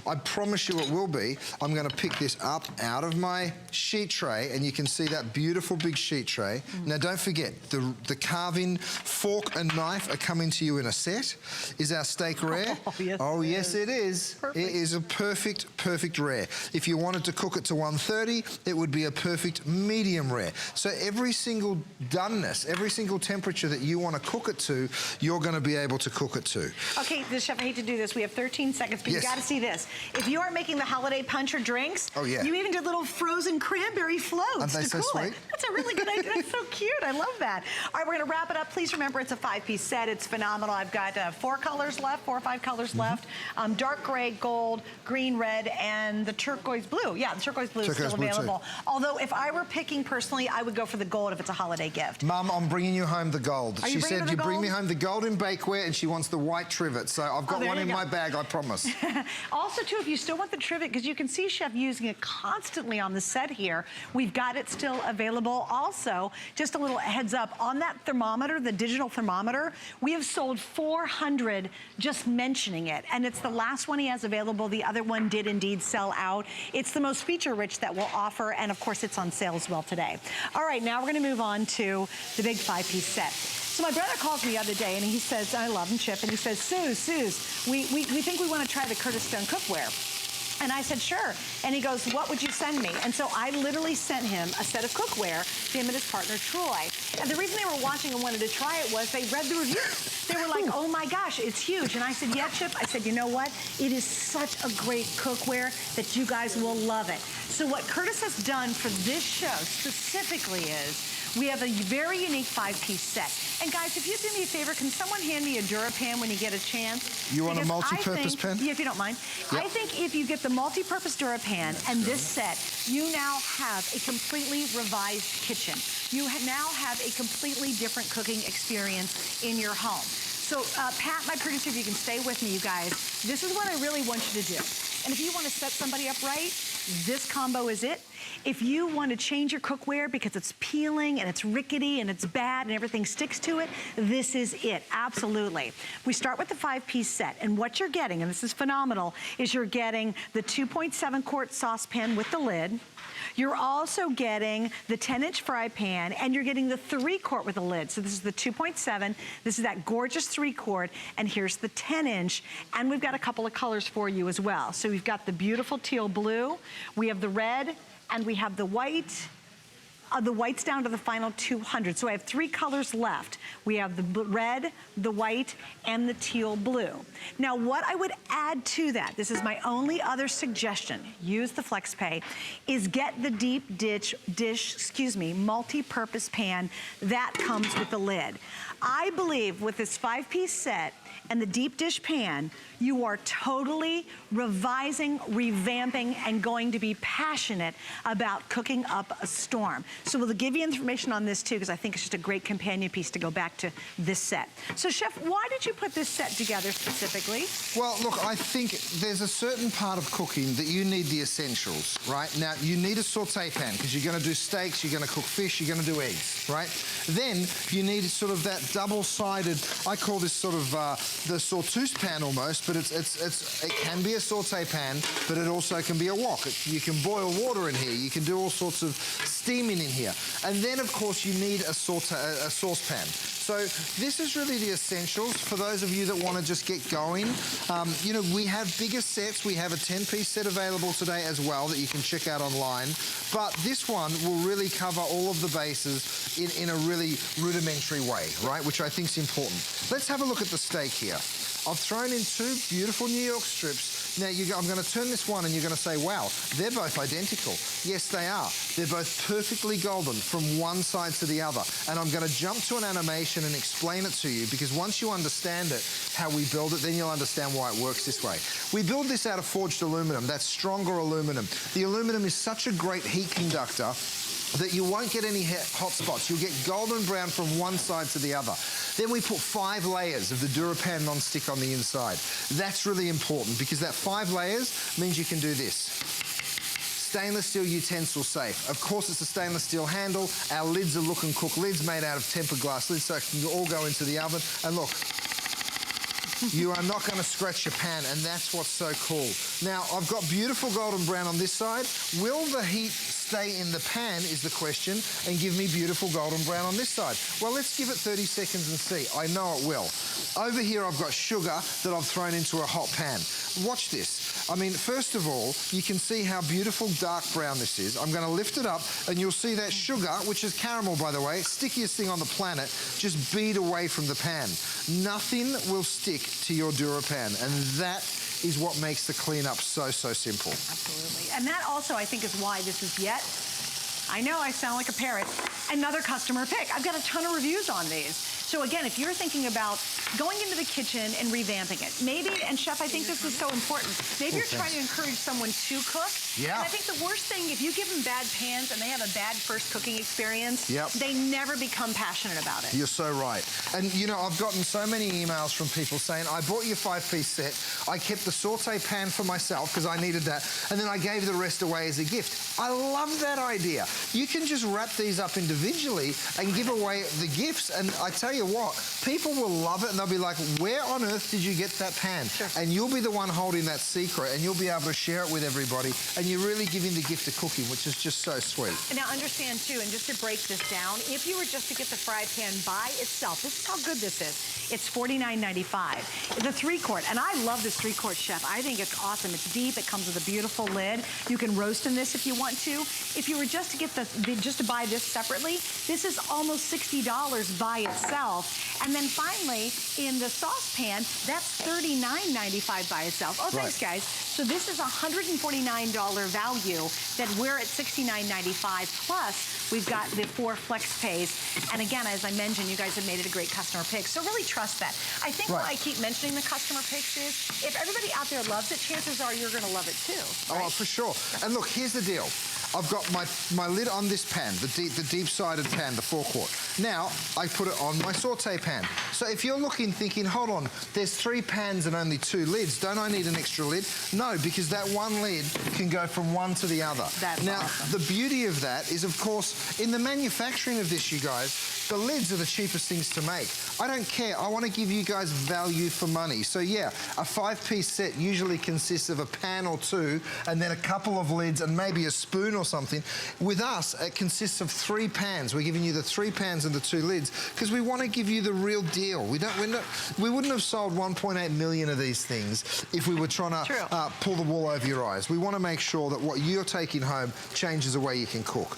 I promise you it will be. I'm going to pick this up out of my sheet tray, and you can see that beautiful big sheet tray. Now don't forget, the carving fork and knife are coming to you in a set. Is our steak rare? Oh, yes, it is. Perfect. It is a perfect rare. If you wanted to cook it to 130, it would be a perfect medium rare. So every single doneness, every single temperature that you want to cook it to, you're going to be able to cook it to. Okay, the chef, I hate to do this. We have 13 seconds, but you got to see this. If you are making the holiday punch or drinks, you even did little frozen cranberry floats Aren't they to so cool sweet? it. That's a really good idea. That's so cute. I love that. All right, we're going to wrap it up. Please remember, it's a 5-piece set. It's phenomenal. I've got 4 colors left, 4 or 5 colors left. Dark gray, gold, green, red, and the turquoise blue. Yeah, the turquoise blue is still available. Although, if I were picking personally, I would go for the gold if it's a holiday gift. Mum, I'm bringing you home the gold. Are she you said you bring me home the golden bakeware, and she wants the white trivet. So I've got one in my bag, I promise. Also, too, if you still want the trivet, because you can see Chef using it constantly on the set here, we've got it still available. Also, just a little heads up, on that thermometer, the digital thermometer, we have sold 400 just mentioning it, and it's the last one he has available. The other one did indeed sell out. It's the most feature-rich that we'll offer, and of course, it's on sale as well today. All right, now we're gonna move on to the big 5-piece set. So my brother calls me the other day, and he says, I love him, Chip, and he says, Suze, we think we want to try the Curtis Stone cookware. And I said, sure. And he goes, what would you send me? And so I literally sent him a set of cookware, him and his partner, Troy. And the reason they were watching and wanted to try it was they read the review. They were like, oh my gosh, it's huge. And I said, yeah, Chip. I said, you know what? It is such a great cookware that you guys will love it. So what Curtis has done for this show specifically is, we have a very unique 5-piece set. And guys, if you do me a favor, can someone hand me a DuraPan when you get a chance? You want a multi-purpose pen? Yeah, if you don't mind. Yep. I think if you get the multi-purpose DuraPan and this set, you now have a completely revised kitchen. You now have a completely different cooking experience in your home. So Pat, my producer, if you can stay with me, you guys, this is what I really want you to do. And if you want to set somebody up right, this combo is it. If you want to change your cookware because it's peeling and it's rickety and it's bad and everything sticks to it, this is it, absolutely. We start with the 5-piece set, and what you're getting, and this is phenomenal, is you're getting the 2.7 quart saucepan with the lid. You're also getting the 10-inch fry pan, and you're getting the 3-quart with a lid. So this is the 2.7, this is that gorgeous 3-quart, and here's the 10-inch, and we've got a couple of colors for you as well. So we've got the beautiful teal blue, we have the red, and we have the white. The white's down to the final 200. So I have 3 colors left. We have the red, the white, and the teal blue. Now what I would add to that, this is my only other suggestion, use the FlexPay, is get the deep dish, multi-purpose pan that comes with the lid. I believe with this 5-piece set, and the deep dish pan, you are totally revising, revamping, and going to be passionate about cooking up a storm. So we'll give you information on this too, because I think it's just a great companion piece to go back to this set. So Chef, why did you put this set together specifically? Well, look, I think there's a certain part of cooking that you need the essentials, right? Now, you need a saute pan, because you're going to do steaks, you're going to cook fish, you're going to do eggs, right? Then you need sort of that double-sided, I call this sort of the sauteuse pan almost, but it can be a saute pan, but it also can be a wok. You can boil water in here. You can do all sorts of steaming in here. And then, of course, you need a saucepan. So this is really the essentials for those of you that want to just get going. You know, we have bigger sets. We have a 10-piece set available today as well that you can check out online. But this one will really cover all of the bases in a really rudimentary way, right? Which I think is important. Let's have a look at the steak here. I've thrown in 2 beautiful New York strips. Now, I'm going to turn this one and you're going to say, wow, they're both identical. Yes, they are. They're both perfectly golden from one side to the other. And I'm going to jump to an animation and explain it to you, because once you understand it, how we build it, then you'll understand why it works this way. We build this out of forged aluminum. That's stronger aluminum. The aluminum is such a great heat conductor that you won't get any hot spots. You'll get golden brown from one side to the other. Then we put 5 layers of the DuraPan non-stick on the inside. That's really important, because that 5 layers means you can do this. Stainless steel utensil safe. Of course, it's a stainless steel handle. Our lids are Look and Cook lids made out of tempered glass lids, so it can all go into the oven. And look, you are not going to scratch your pan, and that's what's so cool. Now, I've got beautiful golden brown on this side. Will the heat stay in the pan is the question, and give me beautiful golden brown on this side? Well, let's give it 30 seconds and see. I know it will. Over here, I've got sugar that I've thrown into a hot pan. Watch this. I mean, first of all, you can see how beautiful dark brown this is. I'm going to lift it up, and you'll see that sugar, which is caramel, by the way, stickiest thing on the planet, just bead away from the pan. Nothing will stick to your DuraPan, and that is what makes the cleanup so, so simple. Absolutely. And that also, I think, is why this is yet, I know I sound like a parrot, another customer pick. I've got a ton of reviews on these. So again, if you're thinking about going into the kitchen and revamping it, maybe, and Chef, I think this is so important, maybe you're trying to encourage someone to cook. Yeah. And I think the worst thing, if you give them bad pans and they have a bad first cooking experience, they never become passionate about it. You're so right. And you know, I've gotten so many emails from people saying, I bought your 5-piece set, I kept the saute pan for myself because I needed that, and then I gave the rest away as a gift. I love that idea. You can just wrap these up individually and give away the gifts, and I tell you what, people will love it, and they'll be like, where on earth did you get that pan? Sure. And you'll be the one holding that secret, and you'll be able to share it with everybody, and you're really giving the gift of cooking, which is just so sweet. And now understand too, and just to break this down, if you were just to get the fry pan by itself, this is how good this is. It's $49.95. The 3-quart, and I love this 3-quart, Chef. I think it's awesome. It's deep. It comes with a beautiful lid. You can roast in this if you want to. If you were just to get just to buy this separately, this is almost $60 by itself. And then finally, in the saucepan, that's $39.95 by itself. Oh, thanks, guys. So this is a $149 value that we're at $69.95 plus. We've got the 4 flex pays. And again, as I mentioned, you guys have made it a great customer pick. So really trust that. I think why I keep mentioning the customer picks is if everybody out there loves it, chances are you're going to love it too. Right? Oh, for sure. And look, here's the deal. I've got my lid on this pan, the deep-sided pan, the 4-quart. Now, I put it on my saute pan. So if you're looking, thinking, hold on, there's 3 pans and only 2 lids. Don't I need an extra lid? No, because that one lid can go from one to the other. That's awesome. The beauty of that is, of course, in the manufacturing of this, you guys, the lids are the cheapest things to make. I don't care. I want to give you guys value for money. So yeah, a 5-piece set usually consists of a pan or 2 and then a couple of lids and maybe a spoon or something. With us, it consists of 3 pans. We're giving you the 3 pans and the 2 lids because we want to give you the real deal. We wouldn't have sold 1.8 million of these things if we were trying to pull the wool over your eyes. We want to make sure that what you're taking home changes the way you can cook.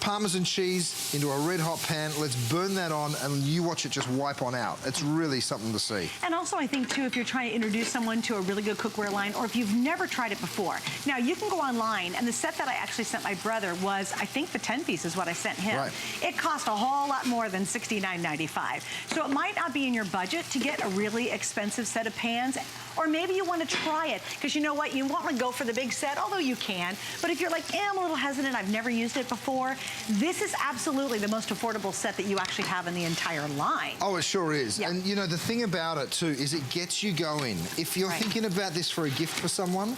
Parmesan cheese into a red hot pan. Let's burn that on and you watch it just wipe on out. It's really something to see. And also I think too, if you're trying to introduce someone to a really good cookware line or if you've never tried it before. Now you can go online and the set that I actually sent my brother was, I think the 10-piece is what I sent him. Right. It cost a whole lot more than $69.95. $25. So it might not be in your budget to get a really expensive set of pans, or maybe you want to try it, because you know what, you won't want to go for the big set, although you can, but if you're like, I'm a little hesitant, I've never used it before, this is absolutely the most affordable set that you actually have in the entire line. Oh, it sure is. Yeah. And you know, the thing about it too is it gets you going. If you're thinking about this for a gift for someone,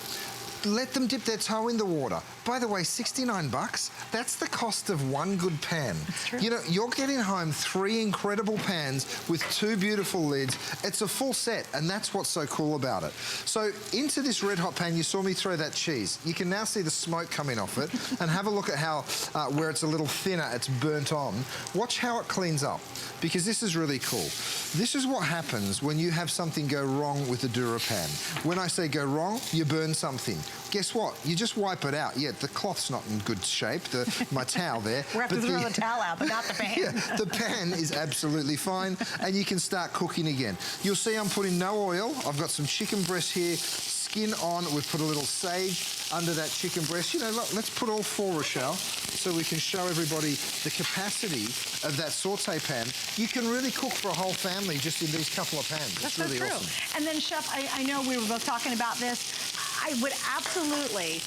let them dip their toe in the water. By the way, 69 bucks, that's the cost of one good pan. That's true. You know, you're getting home 3 incredible pans with 2 beautiful lids. It's a full set, and that's what's so cool about it. So into this red hot pan, you saw me throw that cheese. You can now see the smoke coming off it, and have a look at how, where it's a little thinner, it's burnt on. Watch how it cleans up, because this is really cool. This is what happens when you have something go wrong with the DuraPan. When I say go wrong, you burn something. Guess what? You just wipe it out. Yeah, the cloth's not in good shape, my towel there. We're going to have to throw the towel out, but not the pan. Yeah, the pan is absolutely fine, and you can start cooking again. You'll see I'm putting no oil. I've got some chicken breast here, skin on. We've put a little sage under that chicken breast. You know, look, let's put all 4, Rochelle, so we can show everybody the capacity of that saute pan. You can really cook for a whole family just in these couple of pans. That's really so true. awesome. And then, Chef, I know we were both talking about this. I would absolutely,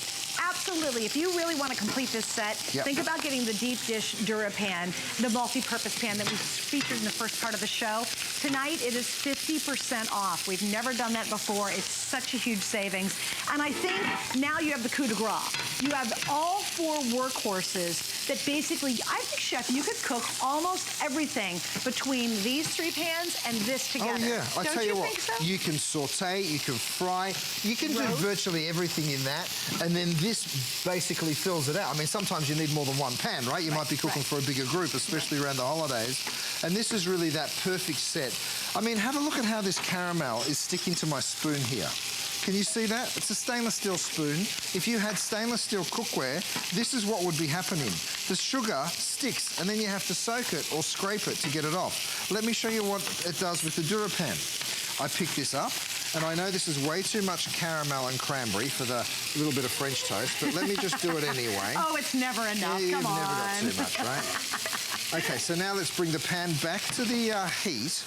if you really want to complete this set, think about getting the deep dish DuraPan, the multi-purpose pan that we featured in the first part of the show. Tonight, it is 50% off. We've never done that before. It's such a huge savings. And I think now you have the coup de grace. You have all 4 workhorses that basically, I think, Chef, you could cook almost everything between these 3 pans and this together. Oh, yeah. I tell you what, so? you can saute, you can fry, you can do virtually everything in that, and then this basically fills it out. I mean, sometimes you need more than 1 pan, right? You might be cooking for a bigger group, especially around the holidays. And this is really that perfect set. I mean, have a look at how this caramel is sticking to my spoon here. Can you see that? It's a stainless steel spoon. If you had stainless steel cookware, this is what would be happening. The sugar sticks, and then you have to soak it or scrape it to get it off. Let me show you what it does with the DuraPan. I pick this up, and I know this is way too much caramel and cranberry for the little bit of French toast, but let me just do it anyway. Oh, it's never enough. Yeah, Come on. You've never got too much, right? Okay, so now let's bring the pan back to the heat,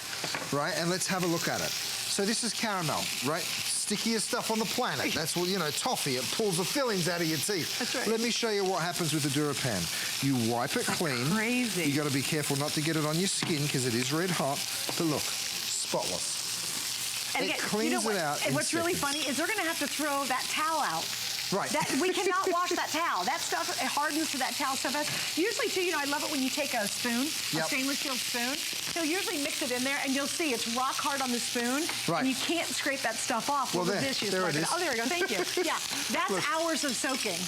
right, and let's have a look at it. So this is caramel, right? Stickiest stuff on the planet. That's what, you know, toffee. It pulls the fillings out of your teeth. That's right. Let me show you what happens with the DuraPan. You wipe it clean. Crazy. You got to be careful not to get it on your skin because it is red hot. But look, spotless. And It again, cleans you know what, it out and in what's really seconds. funny is they're going to have to throw that towel out. Right. We cannot wash that towel. That stuff, it hardens to that towel so fast. Usually, too, you know, I love it when you take a spoon, a stainless steel spoon. He'll usually mix it in there, and you'll see it's rock hard on the spoon. Right. And you can't scrape that stuff off Well, with the there, dishes. there like it is. Oh, there we go. Thank you. Yeah, that's Look. hours of soaking.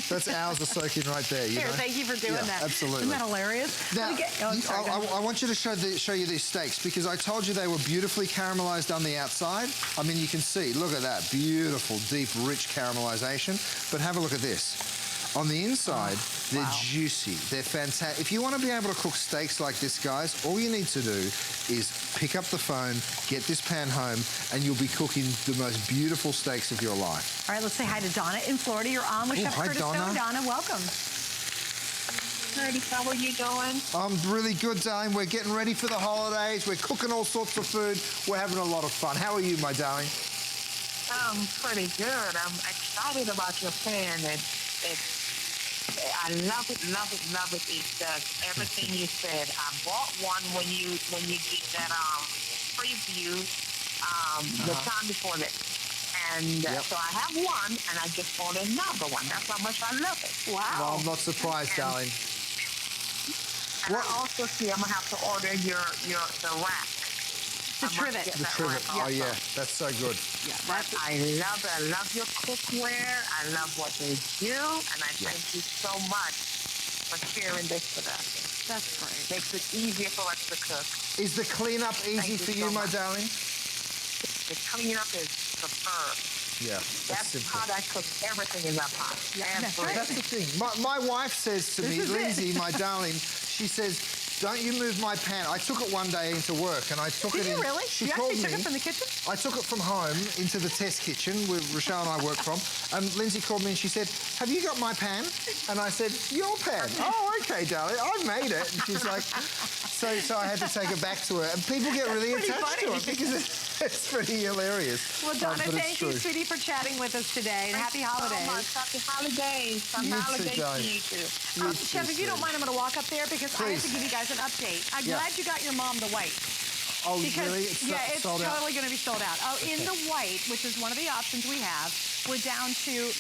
That's hours of soaking right there. You Here, know? thank you for doing that. Absolutely. Isn't that hilarious? Now, Sorry, go ahead. I want you to show you these steaks because I told you they were beautifully caramelized on the outside. I mean, you can see, look at that, beautiful, deep, rich caramelization. But have a look at this. On the inside, they're juicy, they're fantastic. If you want to be able to cook steaks like this, guys, all you need to do is pick up the phone, get this pan home, and you'll be cooking the most beautiful steaks of your life. All right, let's say hi to Donna in Florida. You're on with Chef hi, Curtis. Donna. Donna, welcome. Curtis, how are you doing? I'm really good, darling. We're getting ready for the holidays. We're cooking all sorts of food. We're having a lot of fun. How are you, my darling? I'm pretty good. I'm excited about your pan. I love it, love it, love it. It does everything you said. I bought one when you did that preview the time before that. And so I have one, and I just bought another one. That's how much I love it. Wow. Well, I'm not surprised, darling. And I also see I'm gonna have to order the rack. The trivet. The trivet. Oh, yeah. That's so good. Yeah, I love it. I love your cookware. I love what they do. And I thank you so much for sharing this with us. That's great. Makes it easier for us to cook. Is the cleanup easy for you, my darling? The cleanup is superb. Yeah, That's simple. how I cook everything in that pot. That's the thing. My wife says to me, Lindsay, my darling, she says, don't you move my pan. I took it one day into work and I took it in. Did you really? She You called actually took me. it from the kitchen? I took it from home into the test kitchen where Rochelle and I work from. And Lindsay called me and she said, have you got my pan? And I said, your pan? Oh, okay, darling. I made it. And she's like, So I had to take it back to her. And people get really attached to it because it's pretty hilarious. Well, Donna, but thank you, sweetie, for chatting with us today. And happy holidays. So much. Happy holidays. Happy holidays to you too. Chef, if you don't mind, I'm going to walk up there because I have to give you guys an update. I'm glad you got your mom the white. Oh, because, really? It's it's sold out? totally going to be sold out. Oh, in the white, which is one of the options we have, we're down to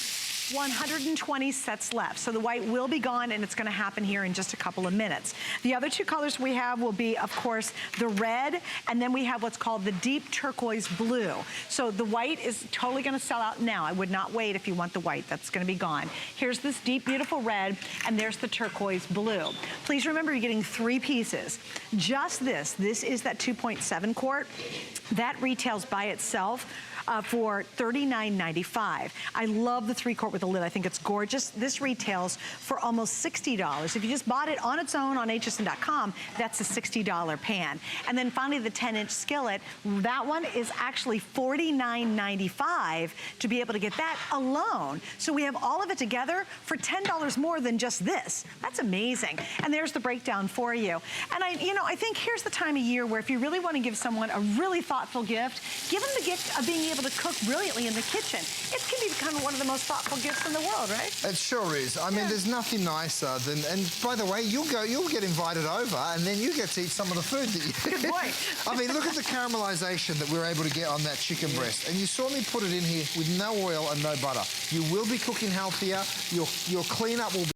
120 sets left. So the white will be gone, and it's going to happen here in just a couple of minutes. The other two colors we have will be, of course, the red, and then we have what's called the deep turquoise blue. So the white is totally going to sell out now. I would not wait if you want the white. That's going to be gone. Here's this deep, beautiful red, and there's the turquoise blue. Please remember, you're getting 3 pieces. Just this is that 2.7 quart. That retails by itself for $39.95. I love the 3-quart with the lid. I think it's gorgeous. This retails for almost $60. If you just bought it on its own on hsn.com, that's a $60 pan. And then finally the 10-inch skillet, that one is actually $49.95 to be able to get that alone. So we have all of it together for $10 more than just this. That's amazing. And there's the breakdown for you. And I think here's the time of year where if you really want to give someone a really thoughtful gift, give them the gift of being able to cook brilliantly in the kitchen. It can become one of the most thoughtful gifts in the world, right? It sure is. I mean, there's nothing nicer than, and by the way, you'll get invited over and then you get to eat some of the food that you... Good point. I mean, look at the caramelization that we're able to get on that chicken breast. And you saw me put it in here with no oil and no butter. You will be cooking healthier. Your cleanup will be